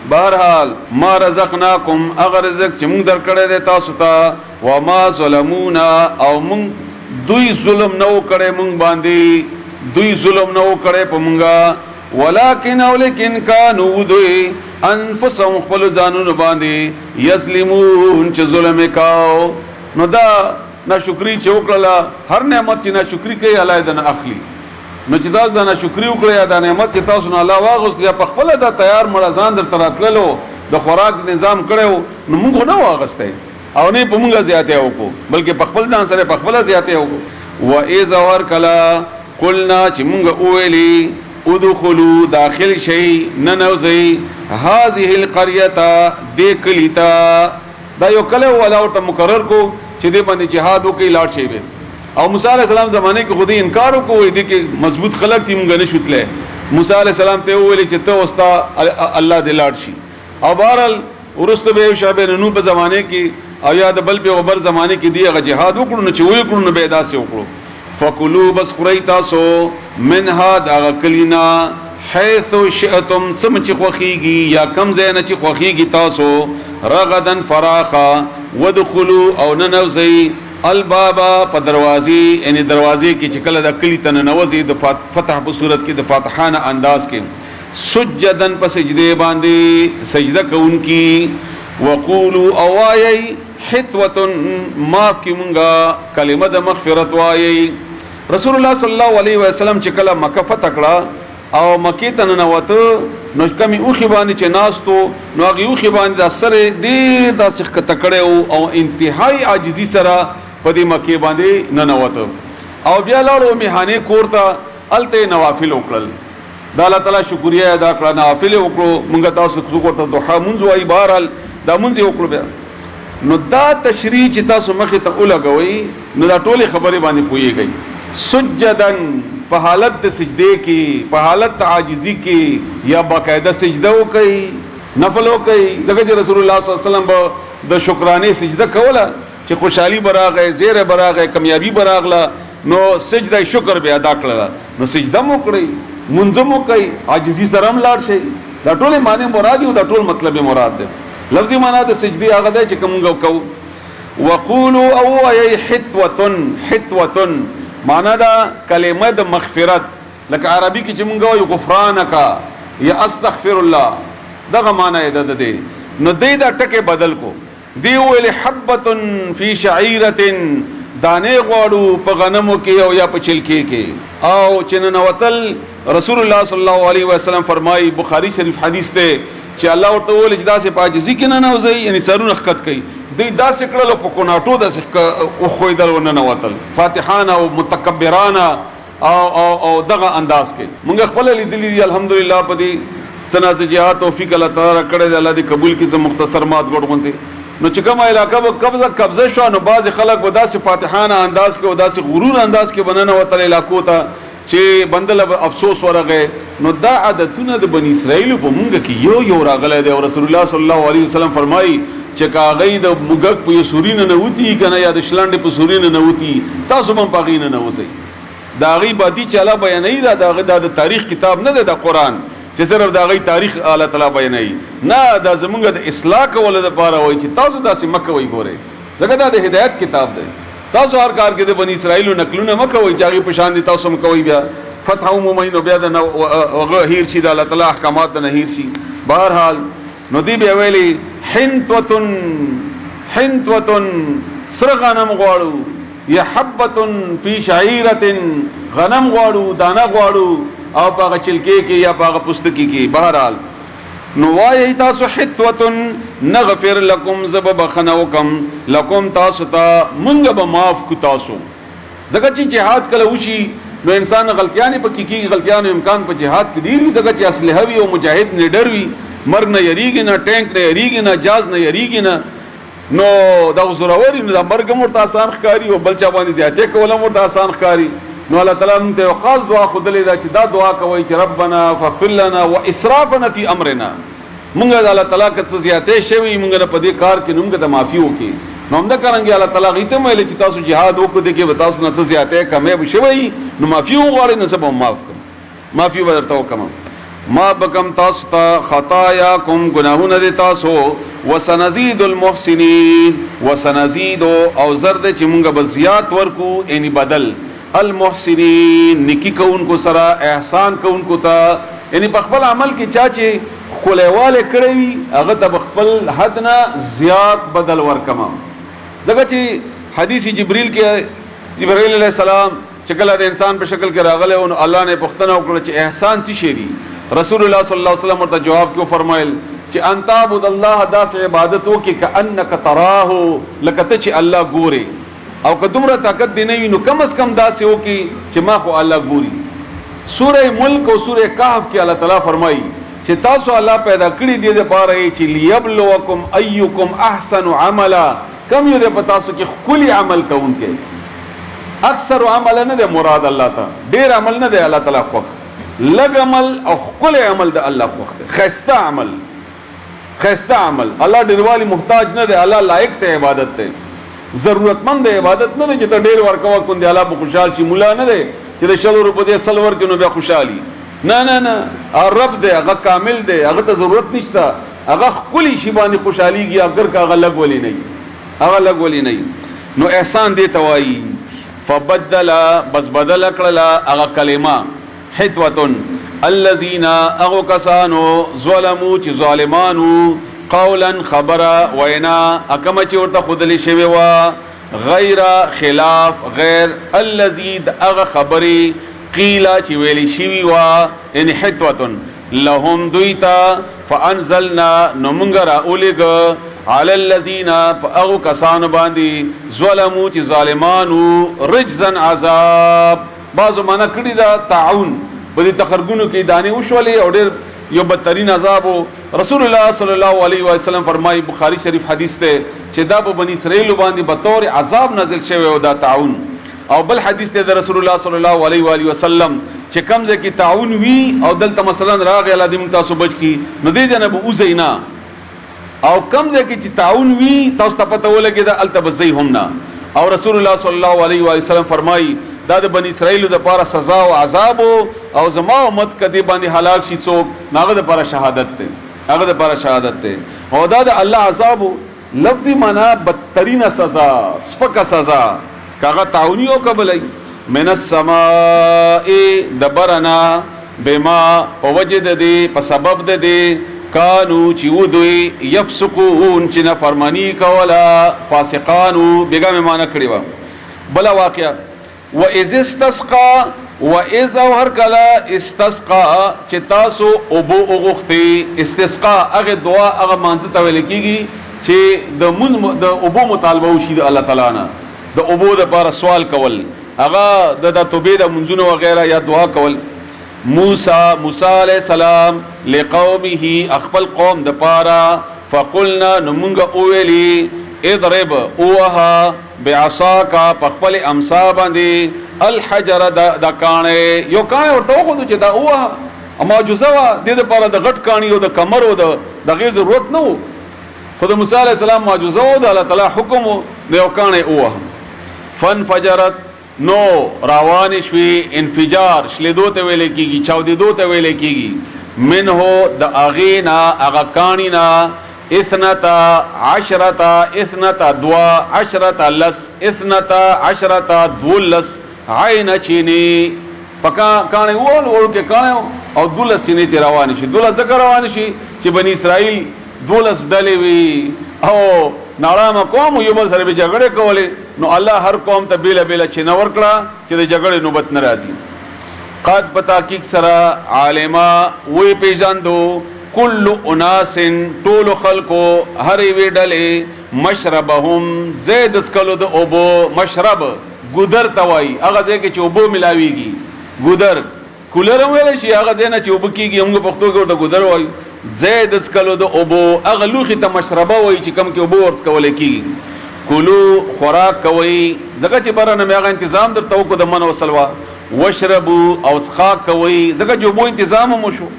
بهرحال ما رزقناکم اگر رزق چې موږ درکړې ده تاسو ته و ما ظلمونا او موږ دوی ظلم نو کړي مونږ باندې، دوی ظلم نو کړي په مونږه، ولکن اولیکن کانو دوی انفسهم خپل ځانونو باندې یظلمون چې ظلم وکاو. نو دا ناشکری چې وکړه، هر نعمت چې ناشکری کوي الله دې نه اخلي. نو چې تاسو دا ناشکری وکړئ، دا نعمت چې تاسو نه الله واغوست یا په خپل دا تیار مړه ځان در تراتللو د خوراک نظام کړو، نو موږ نه واغسته او نه په موږ زیاته وکړو، بلکې په خپل ځان سره په خپل زیاته وکړو. و اذا ورکلا قلنا چې موږ اولی ادخلوا داخل شي ننوزي هذه القريه دې کلیتا. دا یو کله ولا ورته مقرر کو چې دې باندې جهاد وکي لاړ شي به. او موسی علیہ السلام زمانه کې خودي انکار وکوي دي کې مضبوط خلق تیم غنه شوتله. موسی علیہ السلام ته ویل چې ته وستا الله دې لاړ شي. او بهرل ورسته به شابه نو په زمانه کې او یا د بل په اوبر زمانه کې دی هغه جهاد وکړو نو چې وکړو نو به داسې وکړو. فکلوا بس خورئ تاسو منها دا کلینا حيث شئتم سمچ خوخیږي یا کم زینه چې خوخیږي تاسو، رغدن فراخا ودخلوا او ننوزي البابا په دروازې، یعنی دروازې کې چې کله د کلی ته ننوځي د فتح په صورت کې د فاتحانه انداز کې، سجدن په سجده باندې سجده کوونکی، وقولوا اوایي حتوه معاف کی مونږه کلمه د مغفرت وایي. رسول الله صلی الله علیه وسلم چې کله مکه فتح کړه او مکې ته ننوته نو کمی اوخي باندې چې ناستو نو هغه اوخي باندې د سره ډیر داسې کټکړې او انتهایی عاجزی سره په دې مکې باندې ننوته او بیا لاړو میهانه کورته الته نوافل وکړل. دا الله تعالی شکریا ادا کړه، نوافل وکړو مونږ تاسو څوک ته دوحه مونږ وای بهرال دا مونږ وکړو. بیا نو دا تشریح چې تاسو مخې ته ولګوي نو دا ټولې خبرې باندې پوهیږئ. سجدن په حالت د سجده کې، په حالت د عاجزی کې یا باقاعده سجده وکړي، نفل وکړي. لکه چې رسول الله صلی الله علیه وسلم د شکرانه سجده کوله چې خوشحالي براغه، زیره براغه، کامیابی براغله نو سجده شکر به ادا کړله. نو سجده مو کړی، منځ مو کوي، عاجزی سره هم لاړ شي. دا ټول معنی مراد دي او دا ټول مطلب مراد دی. لفظي معنا د سجدي هغه دی چې کوم کو. وقولوا او ای حتوه معنا دا کلمه د مغفرت، لکه عربي کې چې مونږ وایو غفرانک یا استغفر الله، دغه معنی ده دی. نو دې دا ټکه بدل کو، دی ویل حبه فی شعیره، دانه غواړو په غنمو کې او یا په چلکی کې. او چې ننوتل رسول الله صلی الله علیه وسلم فرمایي، بخاری شریف حدیث ده چې الله ورته ویل چې داسې پاجزي کې نه نوځي، یعنی سرونه خط کوي. دوی داسې کړل په کوناټو داسې او خویدل و نه نوتل فاتحانه او متکبرانه او دغه انداز کې. مونږ خپل لیدلې دي الحمدلله په دې تنازعات توفیق الله تعالی کړی دی، الله دې قبول کړي. زه مختصر مات غوډونته نو چې کومه علاقه به قبضه شو نو بعض خلک به داسې فاتحانه انداز کې او داسې غرور انداز کې بننه وتل علاقو ته چې بندل افسوس ورغه. نو دا عادتونه د بنی اسرائیل په مونږ کې یو راغلی دی. او رسول الله صلی الله علیه وسلم فرمایي چې کاغې د مګک په سورینه نه وتی کنه یا د شلانډې په سورینه نه وتی، تاسو هم په غینه نه وځي. دا غي بادي چې الله بیانوي دا د تاریخ کتاب نه دی، د قران چې صرف دا غي تاریخ الله تعالی بیانوي نه، دا زمونږ د اصلاح کول لپاره وایي چې تاسو داسې مکه وای ګوره، ځکه دا د هدایت کتاب دی. تاسو هر کار کې د بنی اسرائیل نقلونه مکه وای چې هغه په شان دي تاسو هم کوي. بیا فتح عمومي نو بیا د هغه هیر شي د الله تعالی احکامات نه هیر شي. بهرحال نو دی بیا ویلي حنتوتن سر غنم غواړو یا حبه فی شعیره غنم غواړو، دانه غواړو او په چلکی کې یا په پستکی کې. بهرحال نو وایي تاسو حتوتن نغفر لكم زب بخنوکم لكم تاسو ته مونږ به معاف کو تاسو. ځکه چې جهاد کله وشي نو انسان غلطیاں په کې غلطیاں امکان په جهاد کې ډیر وي، ځکه چې اسلحه وي او مجاهد نه ډر وي، مرګ نه یریږي نه، ټینک نه یریږي نه، جاز نه یریږي نه. نو دا زوروري نو دا مرګ مرته آسان ښکاری او بل چا باندې زیاته کول مرته آسان ښکاری. نو الله تعالی موږ ته خاص دعا خودلې دا چې دا دعا کوي چې ربنا فاغفر لنا واسرافنا فی امرنا. موږ د الله تعالی کته زیاته شوی موږ په دې کار کې موږ ته معافي وکي. نو موږ کرانګي الله تعالی غیته مې چې تاسو jihad وکړو دې کې تاسو نه زیاته کمې شوی نو معافي وغواړئ نو سبا معاف کړم، معافي ورته وکم. ما بکم تاسو ته خطاياکم گناهونه دي تاسو وسنزيد المحسنين وسنزيد او زرد چې مونږ به زیات ورکو یعنی بدل المحسنين نیکی کوونکو سره احسان کوونکو ته یعنی په خپل عمل کې چا چې خلیواله کړی وي هغه ته خپل حد نه زیات بدل ورکما دغه چې حدیث جبرئیل کې جبرئیل علیہ السلام چې کله د انسان په شکل کې راغله او الله نه پوښتنه وکړه چې احسان څه شی دی رسول الله صلی الله علیه وسلم ورته جواب کې فرمایل چې انت عبد الله داس عبادت وکي کأنک تراه لکه ته چې الله ګوري او که دومره طاقت دی نه وي نو کم از کم داسې وکي چې ما خو الله ګوري سوره ملک او سوره کهف کې الله تعالی فرمایي چې تاسو الله پیدا کړی دی د پاره چې لیبلوکم ایکم احسن عملا کم یو د پتاسو کې خولي عمل کوونکې اکثر عمل نه د مراد الله ته ډیر عمل نه دی الله تعالی خوښ لږ عمل او خولي عمل د الله خوښ خسته عمل خسته عمل الله ډیروالی محتاج نه دی الله لایق ته عبادت ته ضرورتمند دی عبادت نه دی چې ته ډیر ورکوا کوم دی الله په خوشحال شي مولا نه دی چې د شلو روپې سل ورکې نو بیا خوشحالي نه نه نه رب دی هغه کامل دی هغه ته ضرورت نشته هغه خولي شي باندې خوشحاليږي اگر کا هغه لګ ولي نه هغه لګ ولي نه نو احسان دی توای فبدل بس بدل کړه هغه کلمه حتوتن الذين اغو کسانو ظلموا چې ظالمانو قولا خبره وینا اکم چې ورته خودلی شوی وا غیر خلاف غیر الذي اغه خبري قیل چې ویلی شوی وا ان حتوتن لهم دویتا فانزلنا نمنګرا اولګ على الذين اغو کسانو باندې ظلموا چې ظالمانو رجزا عذاب بعضو معنا کړی دا تعاون په دې تخرګونو کې دانه وشولې او ډېر یو بدترین عذاب رسول الله صلی الله علیه و سلم فرمایي بخاری شریف حدیث ته چې دا په بنی اسرائیل باندې به طور عذاب نازل شوی او دا تعاون او بل حدیث ته رسول الله صلی الله علیه و سلم چې کمزه کې تعاون وی او دلته مثلا راغی الادم تاسو بچ کی نو دې جنب اوزینا او کمزه کې چې تعاون وی تاسو ته پته ولګی دا التبزی همنا او رسول الله صلی الله علیه و سلم فرمایي دا د بنی اسرائیل د پاره سزا او عذاب او زما امت کدی باندې هلاک شي څوک ناغه د پاره شهادت ته هغه د پاره شهادت ته او دا د الله عذاب لفظي معنا بدترین سزا سپکه سزا کاغه تعاونی او قبلای من السماء دبرنا بما وجد دی په سبب د دی کانو چې ودوی یفسقون چې نافرمانی کولا فاسقانو بیګه معنا کړی و بل واقعا وَإِذِ اسْتَسْقَى وَإِذَا هر کلا استسقا چې تاسو اوبو اوغختی استسقا هغه دعا هغه مانځ ته ویل کیږي چې د اوبو مطالبه وشي د الله تعالی نه د اوبو د لپاره سوال کول هغه د توبې د منځونو وغیرہ یا دعا کول موسی علیہ السلام لقومه خپل قوم د لپاره فقلنا نمونګه اوویلی اضرب اوها بعصاکا پخپل امسا باندې الحجر د کانه یو کانه ورته خو چې دا اوه معجزه وا د لپاره د غټ کانی او د کمر او د غیر ضرورت نه خو د موسی علی السلام معجزه او د الله تعالی حکم د یو کانه اوه فنفجرت نو روان شوی انفجار شلیدو ته ویل کیږي چاودیدو ته ویل کیږي منه د اغینا اغا کانینا اثنتا عشرتا اثنتا دوا عشرتا لس اثنتا عشرتا دولس عین چینی پکا کانه ول کې کانه او دولس چینی تی روان شي دولس ذکر روان شي چې بنی اسرائیل دولس ډلې وی او نارامه قوم یو بل سره به جګړه کولې نو الله هر قوم ته بیل بیل چې نور کړه چې د جګړې نوبت ناراضي قد بتحقیق سره عالما وی پیژاندو کل اناس طول خلقو هر وی ډلې مشربهم زید اسکلو د اوبو مشرب ګودر توای هغه ځکه چې اوبو ملاویږي ګودر کولر ویل شي هغه دنه چې اوبو کیږي موږ پښتو کې ورته ګودر وای زید اسکلو د اوبو هغه لوخي ته مشربه وای چې کم کې اوبو ورت کول کیږي کلو خوراک کوي ځکه چې برنه میغه تنظیم در توکو د من وسلوا واشربوا او اسخا کوي ځکه چې اوبو تنظیم مو شو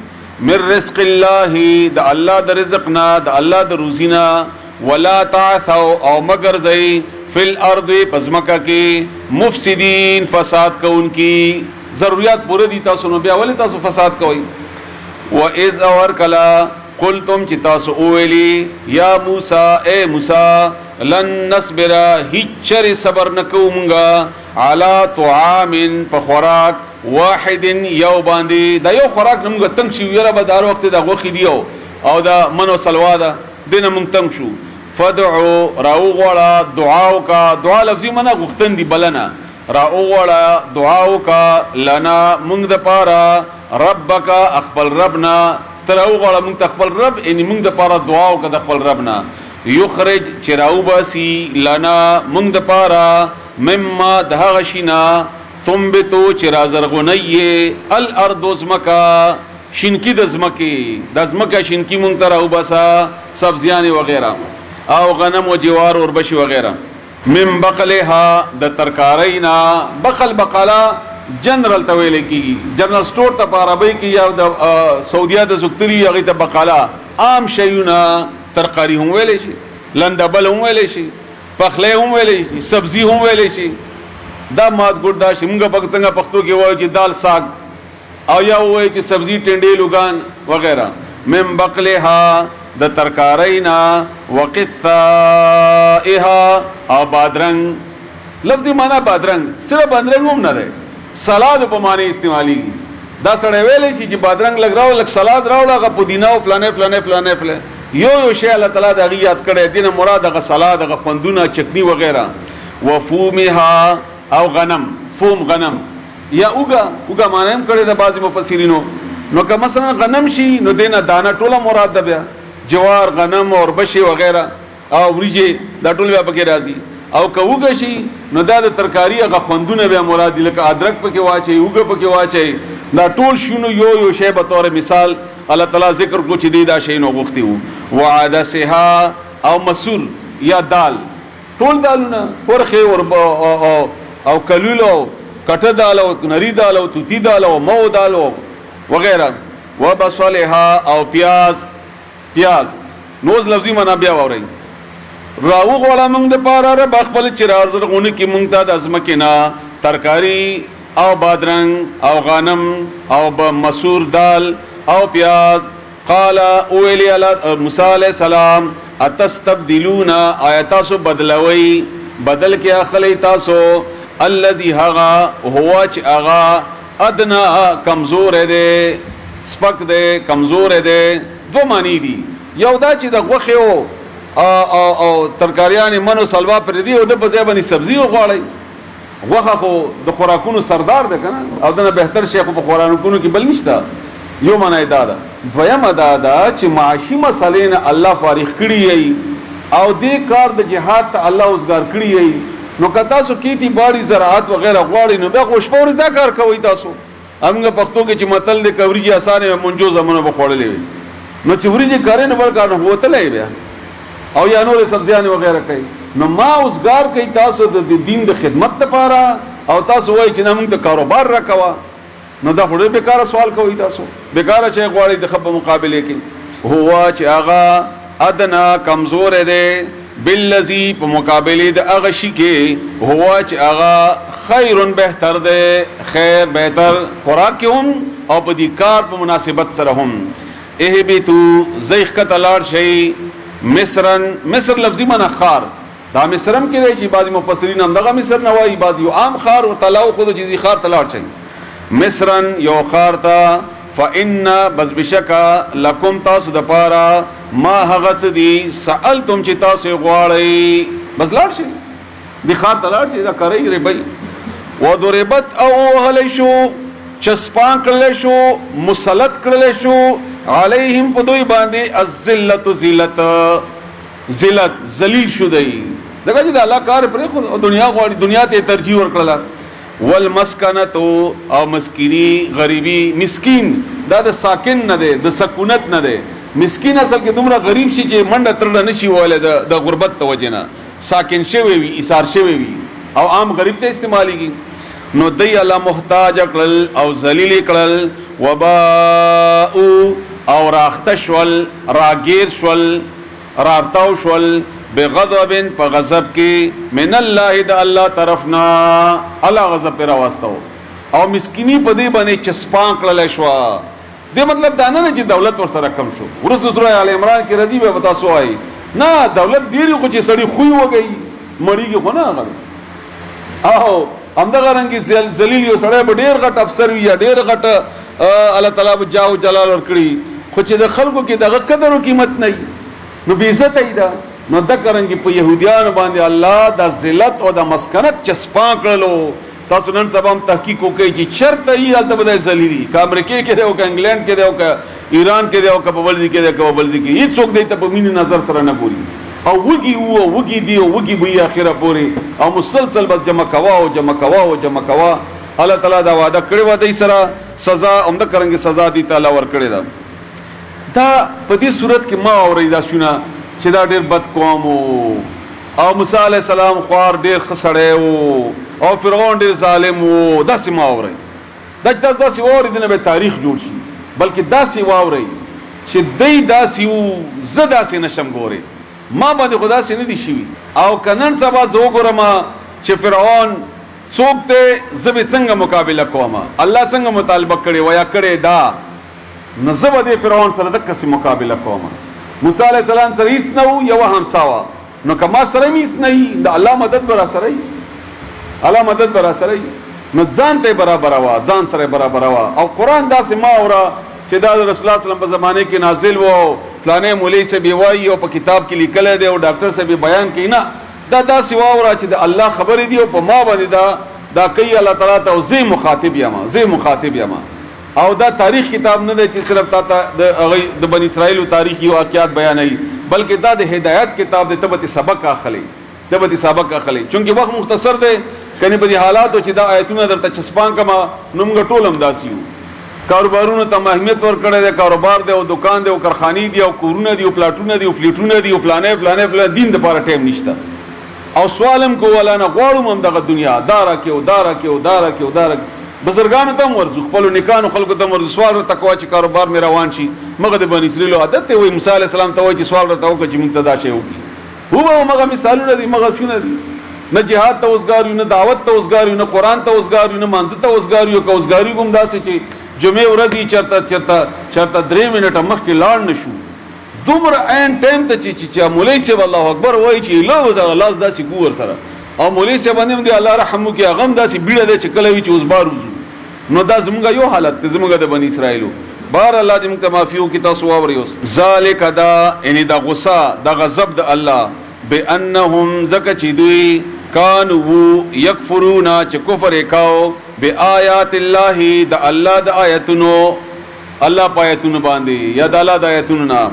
من رزق الله د الله د رزقنا د الله د روزینا ولا تعثوا او مگر زئی فی الارض پزمکا کی مفسدین فساد کوونکی ضرورت پوره دي تاسو نو بیا ولې تاسو فساد کوئ و اذ اور کلا قلتم چې تاسو اویلی یا موسی اے موسی لن نصبر هیچر صبر نکو مونږه علی طعام په خوراک واحد یو باندې دا یو خوراک نمګه تنگ شي یره به دار وخت دا غوخي دیو او دا منو سلوا دا دینه مونږ تنگ شو فدعو راو غواړه دعاو کا دعا لفظي منه غختن دی بلنه راو غواړه دعاو کا لنا مونږ د پاره ربک اخبل ربنا تراو غواړه مونږ تخبل رب ان مونږ د پاره دعاو کا د خپل ربنا یخرج چراو باسی لنا مونږ د پاره مما ده غشینا تنبتو چرا زرغنی الارض زمکا شینکی د زمکا شینکی مونږ تراو باسا سبزیان وغیرہ او غنم و جوار اور بشی وغیرہ من بقلها د ترکارینا بقل بقالا جنرل تویل کی جنرل سٹور ته عربی کی یا د سعودیا د زکتری هغه ته بقالا عام شیونه ترکاری هم ویلې شي لندبل هم ویلې شي پخله هم ویلې شي سبزی هم ویلې شي دا مات ګډ دا شمګه پک څنګه پښتو کې وایي چې دال ساگ او یا وایي چې سبزی ټنډې لوګان وغیرہ من بقلها د ترکارینا وقثائها او بادرنگ لفظی معنی بادرنگ صرف بادرنگ هم نه ده سلاد په معنی استعمالی دا سړی ویلې شي چې بادرنگ لګراو لک سلاد راوړه غ پودینه او فلانه یو شی الله تعالی دا غي یاد کړی دینه مراد غ سلاد غ خوندونه چټنی وغیرہ وفومها او غنم فوم غنم یا اوګه معنی هم کړی د بعض مفسرینو نو که مثلا غنم شي نو دینه دانه ټوله مراد ده بیا جوار غنم اور بشي وغیرہ او وریجه دا ټول بیا پکې راځي او که وګه شي نو دا د ترکاری هغه خوندونه بیا مراد دي لکه ادرک پکې واچي وګه پکې واچي دا ټول شنو یو شی به تور مثال الله تعالی ذکر کو چې دی دا شی نو غوښتي وو وعدسها او مسور یا دال ټول دالونه ورخه او کلولو کټه دال او نری دال او توتی دال او مو دال وغیرہ وبصلها او پیاز نوز لفظی معنا بیا ووري راو غواړه موږ د پاره رب خپل چراز غونه کې موږ ته د ازمکینا ترکاری او بادرنگ او غنم او مسور دال او پیاز قال اولی موسی علیہ السلام اتستبدلون آیاتاسو بدلوي بدل کې اخلی تاسو الذي هغا هو چې هغا ادنا کمزور دی سپک دی کمزور دی دو معنی دي یو دا چې د غوخه او ترکاریان منو سلوا پر دی او د په ځای باندې سبزی وغواړي غوخه خو د خوراکونو سردار ده کنه او دنه بهتر شیخ په خوراکونو کې بل نشته یو معنی دا ده دویم دا ده چې معاشي مسلې نه الله فارغ کړی ای او دې کار د جهاد ته الله اوسګار کړی ای نو کتا سو کیتی باړي زراعت وغیرہ غواړي نو به خوشپور دا کار کوي تاسو همغه پښتو کې چې متل د کوریږي اسانه منجو زمونه بخوړلې نو چې وريږي کاري نه ورکار نه وتلې بیا او یا نور سبزیان وغیرہ کوي نو ما اوسګار کوي تاسو د دین د خدمت لپاره او تاسو وایي چې موږ د کاروبار راکوا نو دا خوري بیکاره سوال کوي تاسو بیکاره چې غواړي د خپ مقابله کې هو چې هغه ادنا کمزور دی بالذي په مقابله د هغه شي کې هو چې هغه خیر بهتر دی خیر بهتر خوراک هم او په دې کار په مناسبت سره هم اهبتو زیخ کتلار شي مصر لفظی معنی خار دا مصرم کې دی چې بعضی مفسرین هم دغه مصر نه وایي بعضی عام خار او تلاو خود چې خار تلار شي مصرن یو خار تا فإن بس بشکا لکم تاسو د پارا ما هغت دی سألتم چې تاسو غواړئ بس لاړ شي دی خار تلار شي دا کوي ربي ودربت او هل شو چسپان کړل شو مسلط کړل شو علیہم پدوی باندې الذلت ذلت ذلیل شو دی دغه چې الله کار پرې خو دنیا غواړي دنیا ته ترجیح ورکړه والمسکنت او مسکینی غریبی مسکین دا د ساکن نه دی د سکونت نه دی مسکین اصل کې دومره غریب شي چې منډه ترډه نشي وایله د غربت توجنه ساکن شوی وي ایثار شوی وي او عام غریب ته استعماليږي نو دی الله محتاج کړل او ذلیل کړل وباء او راختشول راگیر شول راتاو شول بغضب په غضب کې من الله د الله طرفنا الله غضب پر واستو او مسکینی په دې باندې چسپان کړل شو دې مطلب دا نه چې دولت ور سره کم شو. ورته سورہ آل عمران کې رضی به تاسو وایي نه دولت ډیر خو چې سړی خوې وګي مړیږي خو نه هغه او همدغه رنګ ذلیل یو سړی به ډیر غټ افسر وي یا ډیر غټ الله تعالی به جاو جلال ور کړی خو چې د خلکو کې دغه قدر او قیمت نه نو بې عزت ایدا نو د کرنګي په يهوديان باندې الله د ذلت او د مسکنت چسپا کړلو. تاسو نن سبا هم تحقیق وکړئ چې چرته یې هلته به ذلیلی که امریکې کې دی او که انګلینډ کې دی او که ایران کې دی او که په بل ځای کې دی که په بل ځای کې هېڅوک دی ته په مینې نظر سره نه ګوري او وږي وو وږي دی او وږي به یې اخره پورې او مسلسل بس جمع کوه او جمع کوه او جمع کوه. الله تعالی دا وعده کړې وه دی سره سزا همده کرنګې سزا دی تعالی ورکړې ده. دا په دې صورت کې ما اورئ دا شونه چې دا ډېر بد قوم او موسی علیه السلام خوار ډېر ښه سړی و او فرعون ډېر ظالم و. داسې ما اورئ دا داسې واورئ نه به تاریخ جوړ شي بلکې داسې واورئ چې دی داسې و زه داسې نشم ګورئ ما باندې خو داسې نه دي شوي او که نن سبا زه وګورم چې فرعون څوک دی زه به څنګه مقابله کوم الله څنګه مطالبه کړې و یا کړې دا نو زه به د فرعون سره دقسې مقابله کوم. موسی علیه السلام سره هیڅ نه و یوه همسا وه نو که ما سره هم هیڅ نه وي د الله مدد به را سره وي الله مدد به را سره وي نو ځان ته یې برابره وه ځان سره یې برابره وه. او قرآن داسې ما اوره چې دا د رسول الله صلی په زمانه کې نازل و او فلانې مولوي صاحب یې وایي او په کتاب کې لیکلی دی او ډاکټر صاحب یې بیان کوي نه دا داسې واوره چې د الله خبرې دي او په ما باندې دا کوي الله تعالی ته او زه مخاطب یم او دا تاریخ کتاب نه دی چې صرف تا ته د بنی اسرائیل تاریخي واقعات بیانوي بلکې دا د هدایت کتاب دی. ته به سبق اخلي چونکې وخت مختصر دی کني په دې حالاتو چې دا آیتونه درته چسپان کما نو موږ ټول هم داسې یو. کاروبارونو ته اهمیت ورکړی دی کاروبار دی او دکان دی او کارخانې دي او کورونه دي او پلاټونه دي او فلیټونه دي او فلانه دین دپاره ټایم نشته او سوال هم کوو الله نه غواړم هم دغه دنیا دا راکې بزرګانو ته هم ورځو خپلو نیکانو خلکو ته هم ورځو سوال ورته کوه چې کاروبار مې روان شي مګه د بني اسرائیلو عادت دی وایي موسی علیه السلام ته وایي چې سوال ورته وکړه چې موږ ته دا شی وکړي هو به مغه مثالونه دي مغه شونه دي نه جهاد ته اوسګار یو نه دعوت ته اوسګار یو نه قرآن ته اوسګار یو نه مانځه ته اوسګار یو که اوسګاري کوم داسې چې جمعې ورځې چېرته 3 منټه مخکې لاړ نه شو دومره عین ټایم ته چې مولوي صاحب الله اکبر وایي چې لاس داسې ګو ورسره او مولوي صاحب باندې هم دی الله رحم وکړي هغه هم داسې بیړه دی چې کله وي چې اوس بار وځو نو دا زمونږ یو حالت دی زمونږ د بني اسرائیلو بار الله دې موږ ته معافي وکړي تاسو واورئ اوس ذلک دا یعنې دا غصه دا غضب د الله بانهم ځکه چې دوی کانو یکفرون چې کفر یې کاو بآیات الله د الله د آیتونو الله په آیتونو باندې یا د الله د آیتونو نه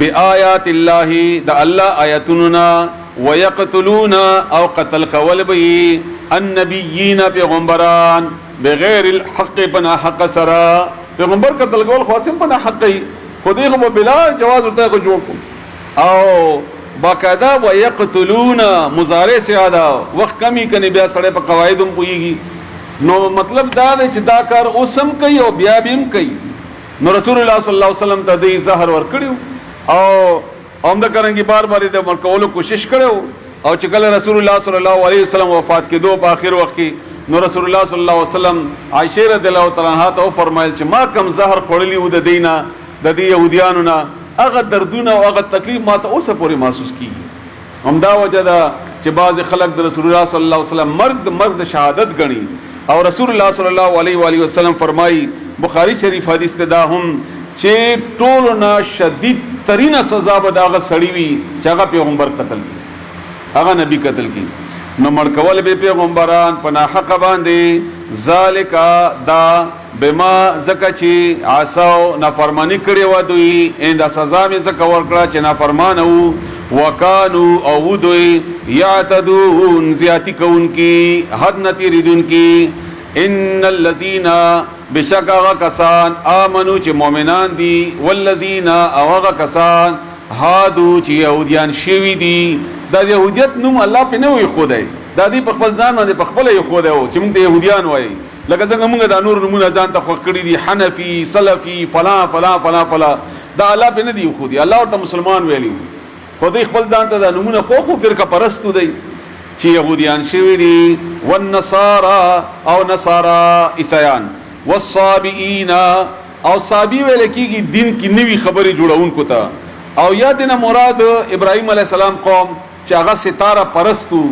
بآیات الله د الله آیتونو نه ويقتلون او قتل کول به النبیین پیغمبران بغیر الحق بنا حق سرا پیغمبر قتل کول خاصم بنا حق خودی خو بلا جواز ورته کو جوړ او باقاعده ويقتلون مضارع سے ادا وخت کمی کني بیا سره په قواعدم پويږي نو مطلب دا دی چې دا کار اوسم کوي او بیا بیم کوي نو رسول الله صلی الله علیه وسلم ته دې زهر ور کړیو او اومده کرنګي بار دې مرکولو کوشش کړو او چې کله رسول الله صلی الله علیه وسلم وفات کېدو په اخر وخت کې نو رسول الله صلی الله علیه وسلم عائشہ رضی الله تعالی عنها ته فرمایل چې ما کم زهر خورلی و د دینه د دې يهوديانو نه هغه دردونه او هغه تکلیف ما ته اوسه پورې محسوس کیږي همدا وجه ده چې بعض خلک د رسول الله صلی الله علیه وسلم مرګ شهادت غني او رسول الله صلی الله علیه وسلم فرمایي بخاری شریف حدیث ته دا هم چې ټول نه شدید ترین سزا به داغه سړی وي چې هغه پیغمبر قتل کی هغه نبی قتل کی نو مړ کول به پیغمبران په ناحق باندې ذالک دا بما زکه چې عصاو نافرمانی کړي و دوی انده سزا می زکه ورکړه چې نافرمان وو وکانو او دوی یعتدون زیاتی کون کی حد نتی ردون کی ان الذين بشکا کسان آمنو چې مؤمنان دي والذین اوغه کسان هادو چې يهوديان شوي دي دا يهوديت نوم الله په نه وي خدای دا دې په خپل ځان باندې په خپل یو خدای او چې موږ ته يهوديان وایي لکه څنګه موږ د نور نمونه ځان ته خوښ کړی دي حنفي سلفي فلا فلا فلا فلا دا الله په نه دی خو دي الله ورته مسلمان ویلی خدای خپل ځان ته د نمونه خو فرقه پرستو دی چې يهوديان شوي دي والنصارى او نصارى عیسایان والصابئین او صابی ویل کیږي دین کې نوی خبري جوړونکو ته. او یا دینه مراد ابراهیم علیه السلام قوم چې هغه ستاره پرستو،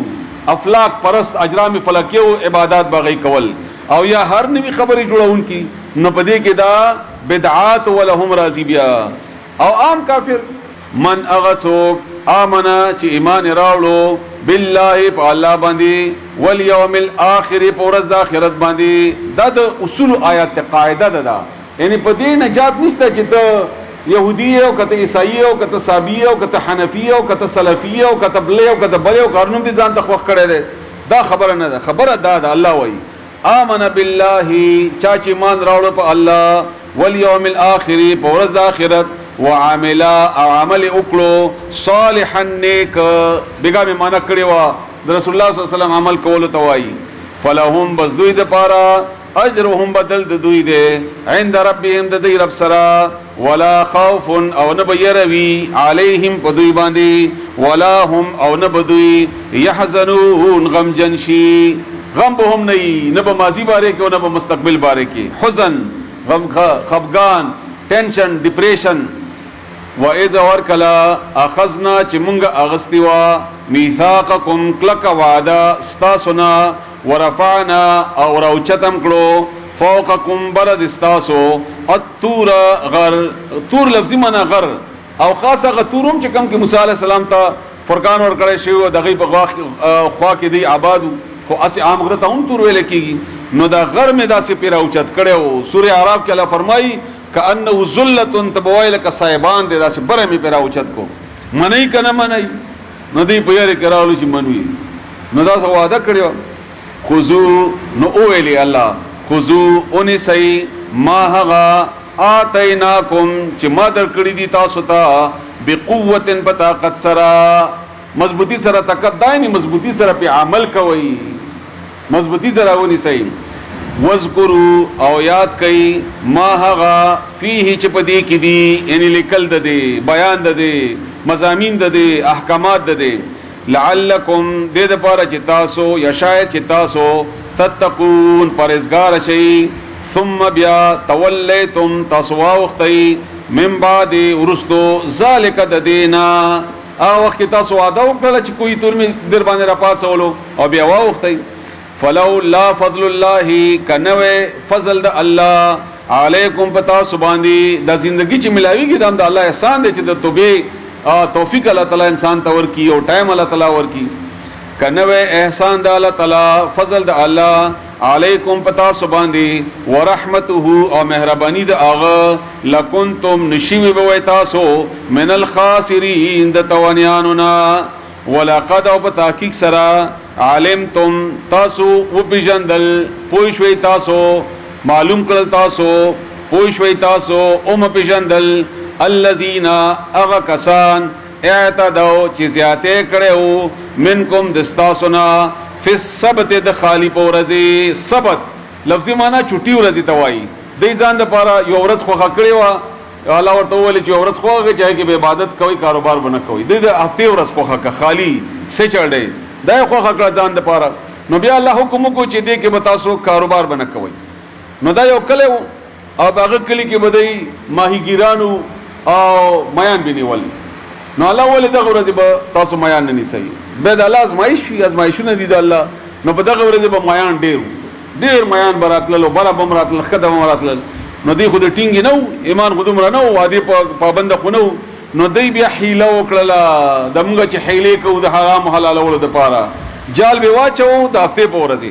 افلاک پرست، اجرام فلکیو عبادت باغی کول، او یا هر نوی خبري جوړونکي، نو پدې کې دا بدعات ولهم راضی بیا. او عام کافر من اغسوک آمنا چې ایمان راوړو بالله په الله باندې والیوم الاخر په ورځ د آخرت باندې. دا د اصول آیات قاعده ده، یعنی په دې نجات نشته چې ته يهودي او کته عیسائی او کته صابی او کته حنفی او کته سلفی او کته بل او کته بل او کارنوم دي ځان ته خوښ کړي دي. دا خبره نه ده، خبره دا ده الله وایي آمن بالله چا چې ایمان راوړ په الله والیوم الاخر په ورځ د آخرت وعمل او عمل وکړو صالحا نیک. بیګا می معنا کړی و د رسول الله صلی الله علیه وسلم عمل کول ته وایي فلهم بس دوی د پاره اجرهم بدل د دوی ده عند ربهم د دوی رب سره ولا خوف او نه بيروي عليهم په دوی باندې ولا هم او نه بدوي يحزنون غم جنشي. غم به هم نه به ماضی باره کې او نه به مستقبل باره کې، حزن، غم، خفګان، ټینشن، ډیپریشن. واذا ورکلا اخذنا چې مونږه اغستی وا میثاقکم کلک وعده استاسنا ورفعنا او راوچتم کړو فوقکم برد استاسو الطور غر. طور لفظی معنی غر او خاصه غتورم چې کوم کې موسی علی السلام ته فرقان ور کړی شی او دغه په خوا کې دی آبادو، خو اسی عام غره ته هم طور ویل کیږي. نو دا غر می داسې پیرا اوچت کړو. سوره اعراف کې الله فرمایي کانه ذلت تبویل ک صایبان دې داسې بره می پیرا اوچت کو. منای کنه منای نو دې په یاره کراولو چې منوي. نو دا وعده کړو خذو نو اویلی الله خذو انسی ما هغا آتیناکم چې ما در کړی دي تاسو ته بقوت په طاقت سره، مضبوطی سره طاقت دایني، مضبوطی سره په عمل کوي، مضبوطی سره ونیسئ. وذکروا او یاد کئ ما هغا فيه چې پدې کې دي، یعنی لیکل ده دي، بیان ده دي، مضامین ده دي، احکامات ده دي. لعلکم دې د پاره چې تاسو یا شاید چې تاسو تتقون پرهیزګار شئ. ثم بیا تولیتم تاسو واوختئ من بعد ورستو ذالک د دینا او وخت تاسو وعده وکړه چې کوئی تور می در باندې را پاتولو او بیا واوختئ. فلولا فضل الله کنوه فضل د الله علیکم پتا سبحانی د زندگی چې ملاویږي د الله احسان دی چې د توبې توفیق الله تعالی انسان ته ورکی او ټایم الله تعالی ورکی. کنوه احسان د الله تعالی فضل د الله علیکم پتا سبحانی ورحمته او مهربانی د اغه لکنتم نشیوی بوي تاسو من الخاسرین د توانیانونا. ولقد او په تحقیق سره علمتم تاسو و بجندل پوښوي تاسو معلوم کړل تاسو پوښوي تاسو او م بجندل الذين اغا کسان اعتدوا چې زیاته کړو منکم دستاسونا فی السبت د خالی پورځي. سبت لفظي معنی چټي ورځي توای دې ځان د پاره یو ورځ خو کړی و الله ورته ویل چې ورځ خوغه چې کې به عبادت کوي کاروبار بنه کوي د هفته ورځ خوغه کا خالی سچړې دا خوغه کړه ځان د پاره. نو بیا الله حکم کو چې دې کې به تاسو کاروبار بنه کوي. نو دا یو کله او هغه کلی کې بدای ماهیګیرانو او میان بنیول. نو الله ولې دغه ورځ به تاسو میان نه نیسئ به د الله ازمایښونه دي د الله. نو په دغه ورځ به میان ډیر میان براتللو بلا بمراتل خدای بمراتل. نو دی خود ټینګ نو ایمان خودم را نو وادي پابند خو نو. نو دی بیا حیله وکړه دمغه چې حیله کو د حرام حلال ول د پاره جال به واچو د هفته په ورځ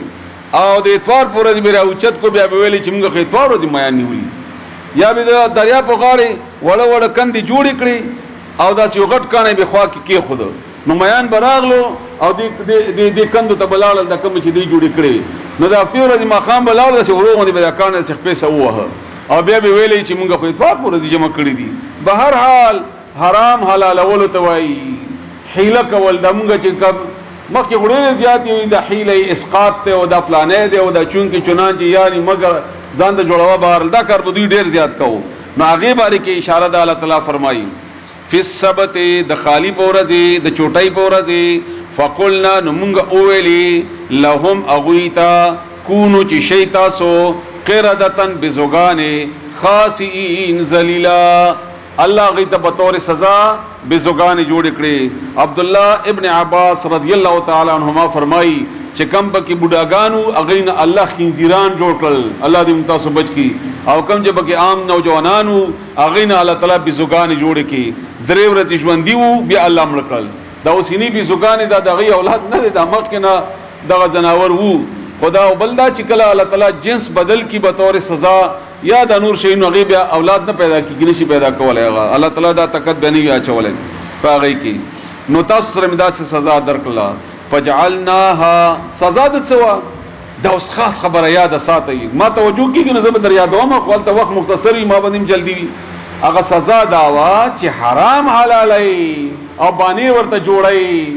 او د اتوار په ورځ به راوچت کو بیا به ویلي چې موږ اتوار ورځ میان نیولي یا به د دریا په غاړه وړه وړه کندې جوړ کړي او داس یو غټ کانه به خوا کې خود نو میان براغلو او د کندو ته بلال د کوم چې دی جوړ کړي. نو د هفته ورځ ما خام بلال د وروغه به کانه څخه پیسې ووه او بیا به ویلي چې موږ په اتفاق ورته جمع کړی دي. به هر حال حرام حلال اول ته وایي حیله کول د موږ چې مخکې وړې زیات وي د حیله اسقاط ته او د فلانې دی او د چون کې چنان چې یاري مگر ځان د جوړوا بار دا کار به دوی ډیر زیات کوو. نو هغه باندې کې اشاره د الله تعالی فرمایي فی السبت د خالی پورځي د چوټای پورځي فقلنا نمونږ اولی لهم اغویتا کونو چې شی تاسو قردتن بزوګانې خاسئین ذلیلا الله غي ته بطور سزا بزوګان جوړ کړي. عبد الله ابن عباس رضی الله تعالی عنهما فرمایي چې کم بکی بوډاګانو اغین الله خنزیران جوړ کړل، الله دې متاسو بچ کی، او کم چې بکی عام نوجوانانو اغین الله تعالی بزوګان جوړ کی. درې ورځې ژوند دیو بیا الله مړ کړل. دا اوسینی بزوګان دا دغه اولاد نه د مخ کې نه دغه جناور وو. خدا او بلدا چې کله الله تعالی جنس بدل کی بطور سزا یا د نور شي نو غیب اولاد نه پیدا کیږي، نشي پیدا کولای. الله تعالی دا طاقت بنی اچولای پاغی کی. نو تاسو سره مدا سے سزا درکړه. فجعلناها سزا د سوا دا اوس خاص خبره یاد ساتئ، ما توجه کیږي نو زه در یادوم، خپل ته وخت مختصری ما باندې جلدی وي. هغه سزا دا وا چې حرام حلالای او باندې ورته جوړای.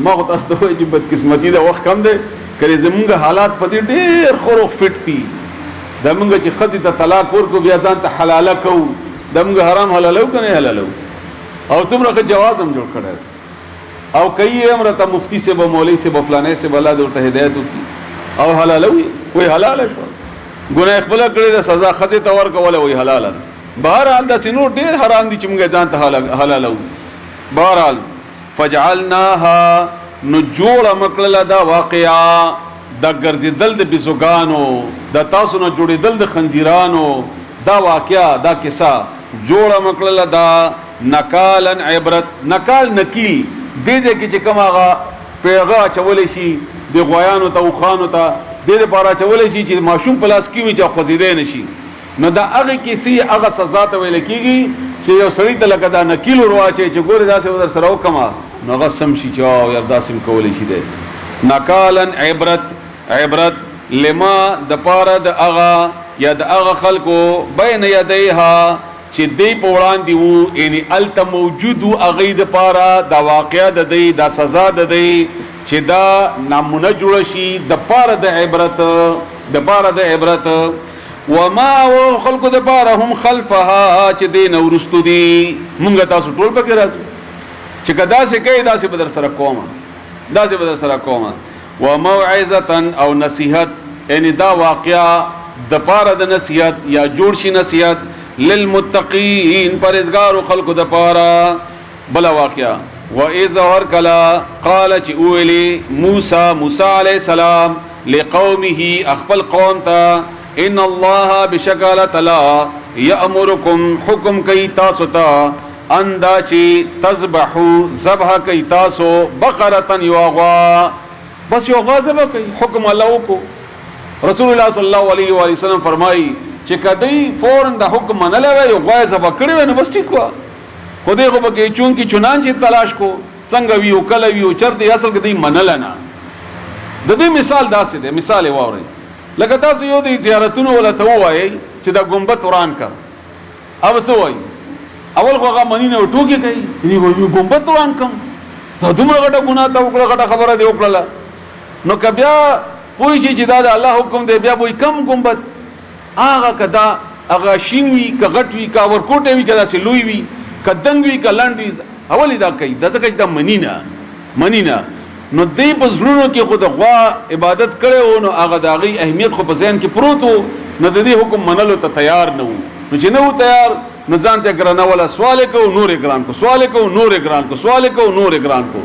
ما تاسو ته وایي چې بدقسمتي دا وخت کم دی، کله زمونږ حالات په دې ډېر خورو فټ دي. دا مونږ چې خدي ته طلاق ورکو بیا ځان ته حلاله کو، دا مونږ حرام حلالو کنه حلالو، او څومره جواز هم جوړ کړی او کئی امرته مفتی سے به مولوی سے به فلانه سے بلا د ورته هدایت وکي او حلالوي وای حلال شو. ګناه خپل کړی د سزا خدي ته ورکول وای حلال. بهرحال د سينو ډیر حرام دي چې موږ ځان ته حلالو. بهرحال فجعلناها نجوړ مکړه دا واقعا د ګرځیدل د بزوګانو، د تاسو نه جوړېدل د خنزیرانو، دا واقعا دا کیسه جوړ مکړه دا نکالن عبرت. نکال نکیل دې دې کې چې کوم هغه پیغا چولې شي د غویانو ته او خانو ته دې لپاره چولې شي چې ماشوم پلاس کې وي چې خوځیدې نشي. نو دا هغه کیسې هغه سزا ته ویل کېږي چې یو سړی ته لکه دا نکیل ورواچي چې ګوره داسې ودر سره وکما نو هغه سم شي چې او یار داسې کولې شي دی. نکالن عبرت، عبرت لما د پاره د هغه یا د هغه خلکو بین یدیها چې دی په وړاندې وو، یعنی الته موجود وو هغې دپاره دا واقعه د دی دا سزا د دی چې دا نمونه جوړه شي د پاره د عبرت، د پاره د عبرت. وما او خلکو دپاره هم خلفها چې دی نه وروستو دي. مونږ تاسو ټول پکې راځو چې که داسې کوي داسې به در سره کومه، داسې به در سره کومه. وموعظة او نصیحت، یعنی دا واقعه د پاره د نصیحت یا جوړ شي نصیحت للمتقین پرهیزګارو خلقو د پاره. بلا واقعا واذا ورکلا قال چې اولی موسی علیہ السلام لقومه اخبل قوم تا ان الله بشکل تعالی یامرکم حکم کوي تاسو ته ان دا چې تذبحوا ذبح کوي تاسو بقره یغوا، بس یغوا ذبح کوي، حکم الله کو. رسول الله صلی الله علیه و وسلم فرمایي چې کدی فورن د حکم منل وي یو غوای ذبح کړی نو بس ټیک وا. خو دې خو به چون کی چنان چې تلاش کو څنګه ویو کله ویو چرته اصل کې دی منل نه. د دې مثال داسې دی، مثال واورئ لکه تاسو یو د زیارتونو ولا ته وایي چې دا ګمبد وران کړ، او څه وایي اول خو هغه منی نه ټوکی کوي یی وایو ګمبد وران کړم، دا دومره غټه ګناه ته وکړه، غټه خبره دی وکړه. نو کبیا پوه شي چې دا د الله حکم دی بیا وایي کم ګمبد هغه کدا هغه شین وي که غټ وي که ورکوټه وي که داسې لوی وي که دنګ وي که لنډ وي اول دا کوي دا ځکه چې دا منی نه. نو دی په زړونو کې خو د غوا عبادت کړی و نو هغه د هغې اهمیت خو په ذهن کې پروت و، نو د دې حکم منلو ته تیار نه و. نو چې نه و تیار نو ځان ته ګرانوله سوال یې کوو نور یې ګران کو، سوال یې کوو نور یې ګران کو، سوال یې کوو نور یې ګران کو.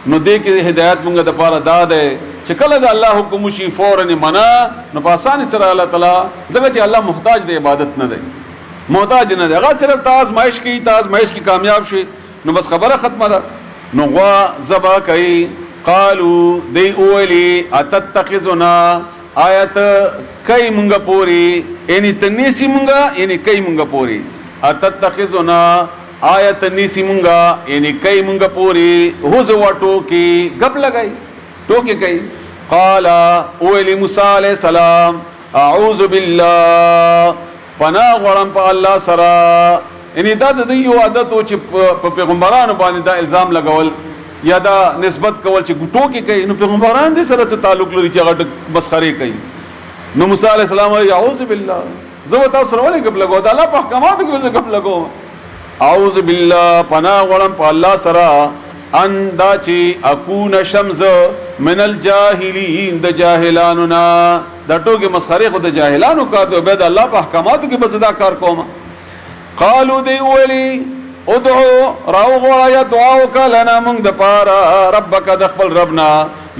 نو دې کې هدایت مونږ دپاره دا دی چې کله د الله حکم وشي فوراً منا نو په اسانۍ سره الله تعالی ځکه چې الله محتاج د عبادت نه دی، محتاج نه دی، هغه صرف ته آزمایش کوي، ته آزمایش کې کامیاب شي نو بس خبره ختمه ده. نو غوا ذبح کوي. قالو دی اولی اتتخذنا آیت کئی مونږ پوری، یعنی تنیسی مونږ یعنی کئی مونږ پوری. اتتخذنا آیت نیسی مونږ یعنی کئی مونږ پوری. هزوا ټوکی گپ لګای ټوکی کوي. قال اولی موسی علیہ السلام اعوذ بالله پناه غواړم په الله سره. یعنی دا د یو عادت و چې په پیغمبرانو باندې دا الزام لګول یا دا نسبت کول چې ټوکی کوي نو پیغمبران دې سره څه تعلق لري چې هغه مسخري کوي. نو موسی علیہ السلام اعوذ بالله زه تاسو سره ولې غپ لګاو، دا الله په احکاماتو کې زه غپ لګاو. اعوذ بالله پناه غواړم په الله سره ان دا چې اكون شمس من الجاهلین د جاهلانو نه، دا ټوکې مسخرې خو د جاهلانو کار دی، بیا د الله په احکاماتو کې به زه دا کار کوم. قالو دی ویلي ادعو راو غواړه یا دعا وکړه لنا موږ دپاره ربک د خپل ربنا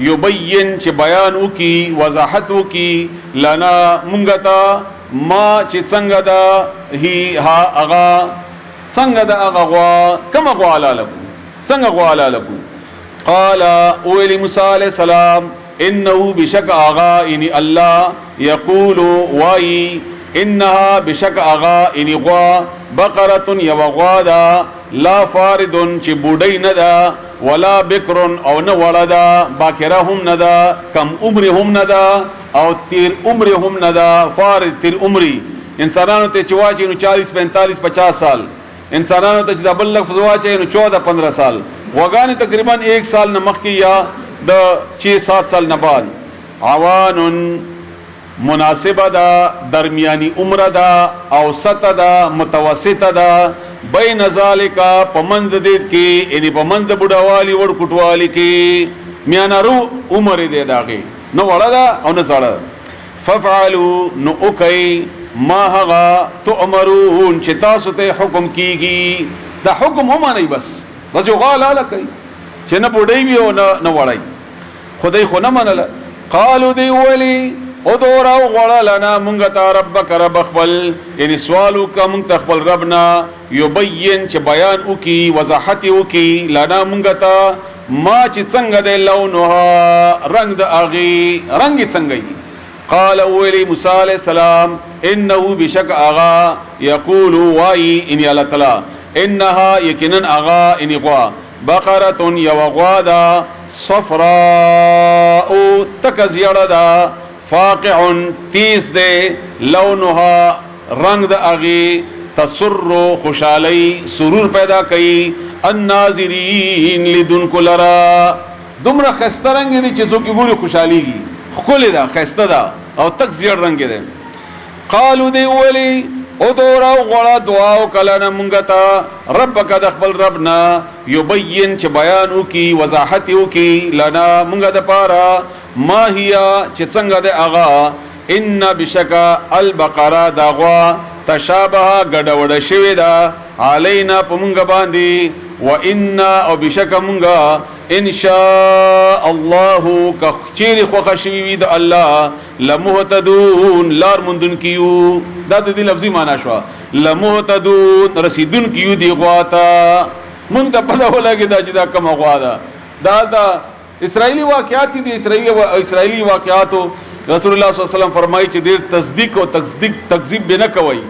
یبین چې بیان وکي وضاحت وکي لنا موږ ته ما چې څنګه ده هی ها اغا څنګه ده اغا غوا کومه غوا لاله څنګه غوا لاله. قال ویلی موسی علیہ السلام انه بشک اغا ان الله یقول وای انها بشک اغا ان غوا بقره یوغوا دا لا فارد چې بوډۍ نه ده ولا بکر او نه وړه ده باکره هم نه ده کم عمر هم نه ده او تیر عمر هم نه ده. فارد تیر عمری انسانانو ته چې واچي نو 40 45 50 سال، انسانانو ته چې د بل لفظ واچي نو 14 15 سال، وګانې تقریبا 1 سال نه مخکې یا د 6-7 سال نه بعد. عوان مناسبه ده، درمیانی عمر ده، اوسط ده، متوسطه ده، بین ذالک پمنځ دې کې یعنی پمنځ بډاوالی ور کوټوالی کې میانارو عمر دې داغه نو وړه ده او نه زړه. ففعلوا نو اوکي ما هغه تؤمرون چې تاسو ته حکم کیږي، دا حکم هم نه بس یو غاله لکې چې نه بډای وي او نه وړای خدای خو نه منله. قالو دی ولی ادعو راو غواړه لنا مونږ ته ربک رب خپل یعنی سوالو کا مونږ ته خپل ربنا یبین چې بیان وکي وضاحت وکي لنا مونږ ته ما چې څنګه د لونها رنگ د اغي رنگ څنګه وي. قال ویلی موسی علیہ السلام انه بشک اغا یقول وای ان الله تعالی انها یقینا اغا ان غوا بقره یوغوادا صفراء تکزیړه دا فاقع تیز دے لونها رنگ د اغي تسر خوشالی سرور پیدا کئی الناظرین لدن کلرا دمرا خسته رنگ دی چې څوک ګوري خوشاليږي خپل دا خسته دا او تک زیړ رنگ دی. قالو دی ولی او دورا غړه دعا وکړه مونږ ته ربک د خپل ربنا یبین چې بیان وکي وضاحت وکي لنا مونږ د پاره ما هيا چې څنګه د اغا ان بشکا البقره داغوا تشابه غډوډ شوی دا علینا پمږ باندې و ان او بشکا مونږه ان شاء الله کخچیر خو خشوی وی د الله لمهتدون لار مندن کیو دا د دې لفظي معنا شو لمهتدون رسیدون کیو دی غواتا مونږ ته په لګی دا چې دا کوم غوا ده دا اسرائیلی واقعات دي. اسرائیلی واقعاتو رسول الله صلی الله علیه وسلم فرمایي چې ډیر تصدیق او تکذیب به نه کوي،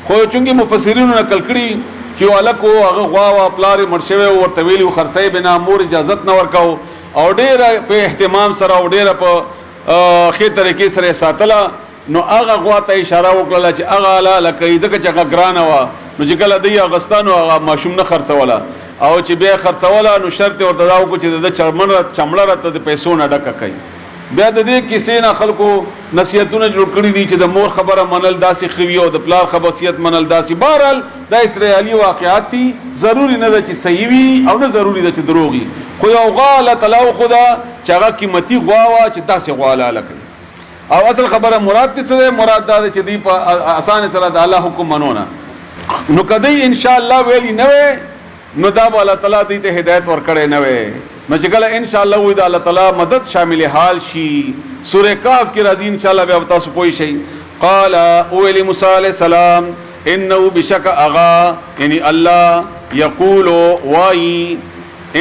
خو چونګي مفسرینو نقل کړي چې الکو هغه غوا او پلار مرشوي او ورته ویلو خرڅې بنا مور اجازه نه ورکاو او ډیر په اهتمام سره او ډیر په خې طریقې سره ساتله. نو هغه غوا ته اشاره وکړه چې هغه لا لکه ځکه چې هغه ګران و نو چې کله دی اغستانو هغه ماشوم نه خرڅوله او چې بیا خرڅوله نو شرط ورته دا وکړو چې د چمړه راته د پیسو نه ډکه کوي. بیا د دې کیسې نه خلکو نصیحتونه جوړ کړي دي چې د مور خبره منل داسې خوي او د پلار خبرسیت منل داسې. بهرحال دا اسرائیلی واقعات دي، ضروري نه ده چې صحیح وي او نه ضروري ده چې دروغ وي، خو یو غوا الله تعالی خدا چې هغه قیمتي غوا وا چې داسې غوا لاله کوي. او اصل خبره مراد څه ده؟ مراد دا چې دی په اسانه سره د الله حکم منونه. نو کدی ان شاء الله ویلی نه وي نو دا به الله تعالی دې ته هدایت ورکړي نه وي. نو چې کله ان شاء الله وي د الله تعالی مدد شامل حال شي سوره کاف کې راځي ان شاء الله بیا تاسو پوي شئ. قال اولی موسی علیہ السلام انه بشک اغا یعنی الله یقول وای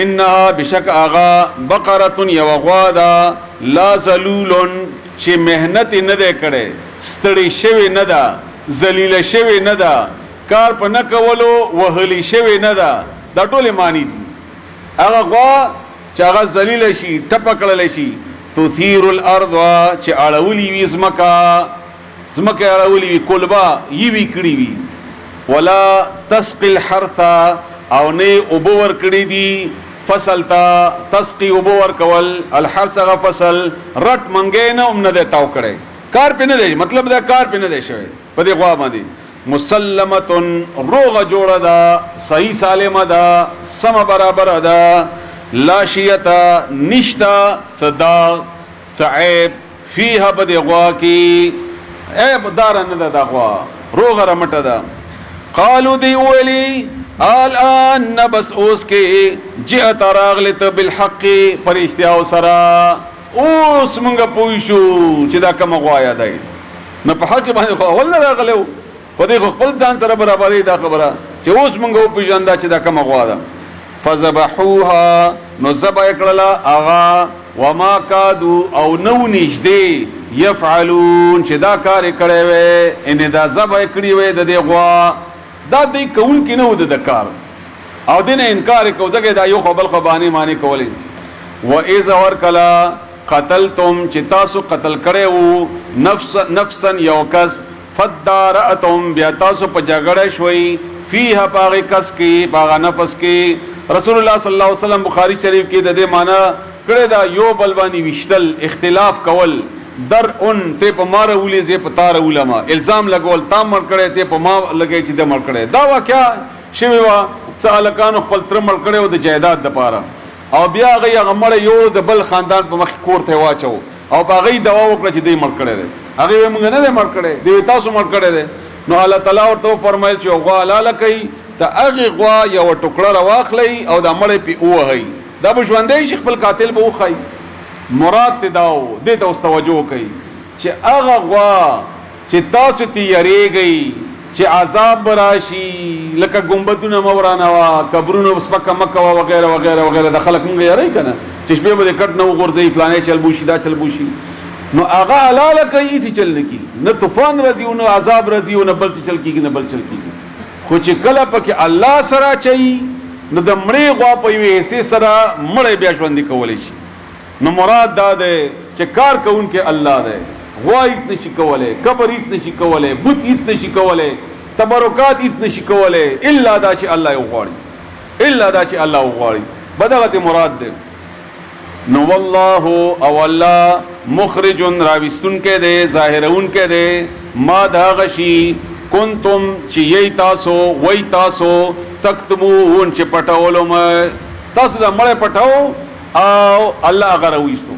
انها بشک اغا بقره یوغوادا لا ذلول چې مهنت نه ده کړي ستړي شوی نه ده ذلیل شوی نه ده کار په نه کولو وهلی شوی نه ده. دا ټول معنی دي. هغه غوا چې هغه ذلیل شي ټپ کړل شي تثیر الارض چې اړولي وي زمکه اړولي وي کولبا یوي کړی وي ولا تسقي الحرث او نه اوبور کړی دي فصل تا تسقي اوبور کول الحرث غ فصل رټ منګې نه هم نه ده تاو کړي کار په نه دی مطلب دا کار په نه دی شوی په دې غوا باندې مسلمتن روغه جوړه ده صحیح سالمه ده سم برابر ده لا شیتا نشتا صدا صعیب فيها بدغوا کی اے دار نه دا غوا روغه رمټه ده. قالو دی ویلی الان بس اوس کې جئت راغلت بالحق پرشتیا سرا اوس مونږه پوښو چې دا کوم غوا یاد دی نه په حق باندې خو ول راغلو په دې خپل ځان سره برابرې دا خبره چې اوس مونږه پوښنده چې دا کوم غوا ده. فذبحوها نو ذبح کړله اغا وما کادو او نو نږدې يفعلون چې دا کار کړی وي ان دا ذبح کړی وي د دې غوا دا دې کول کې نه ود د کار او دې نه انکار کو دغه دا یو خپل خبانی معنی کولې. و اذا ورکلا قتلتم چې تاسو قتل کړی وو نفسا یو کس فدارتم بیا تاسو په جګړه شوي فيها پاغه کس کې پاغه نفس کې. رسول الله صلی الله علیه وسلم بخاری شریف کې د دې معنی کړی دا یو بل باندې وشتل اختلاف کول در اون ته په مار ولې زه په تار علماء الزام لګول تام مر کړي ته په ما لګي چې د مر کړي دا واقعا شوی وا سالکانو خپل تر مر کړي او د جیداد د پاره او بیا غي غمړ یو د بل خاندان په مخ کور ته واچو او باغی دوا وکړه چې دې مر کړي دي هغه موږ نه مر کړي دی تاسو مر کړي دي. نو الله تعالی ورته فرمایل چې غوا لاله کوي ته هغه غوا یو ټوکړه راواخلي او د مړ په اوهي دا بشوندې شیخ خپل قاتل به وخی. مراد تداو دې ته توجه کوي چې هغه غوا چې تاسو ته یریږي چې عذاب راشي لکه ګمبدونه مورانه وا قبرونه سپکه مکه وا وغیرہ وغیرہ وغیرہ د خلک مونږ یری کنه چې شپه به کټ نو غورځي فلانه چل بوشي دا چل بوشي نو هغه حلاله کوي چې چل نکی نه طوفان راځي نو عذاب راځي نو بل څه چل کیږي نه بل چل کیږي خو چې کله پکې الله سره چي نو د مړې غوا په یوه حصے سره مړې بیا ژوند کولای شي. نو مراد دا ده چې کار کوونکې الله ده غوا هیڅ نشي کولای قبر هیڅ نشي کولای بت هیڅ نشي کولای تبرکات هیڅ نشي کولای الا دا چې الله یو غواړي الا دا چې الله غواړي بدغه مراد ده. نو والله او الله مخرج راوستون کې ده ظاهرون کې ده ما دا غشي کنتم چې یی تاسو وای تاسو تکتمون چې پټولم تاسو دا مړ پټاو او الله هغه راوستو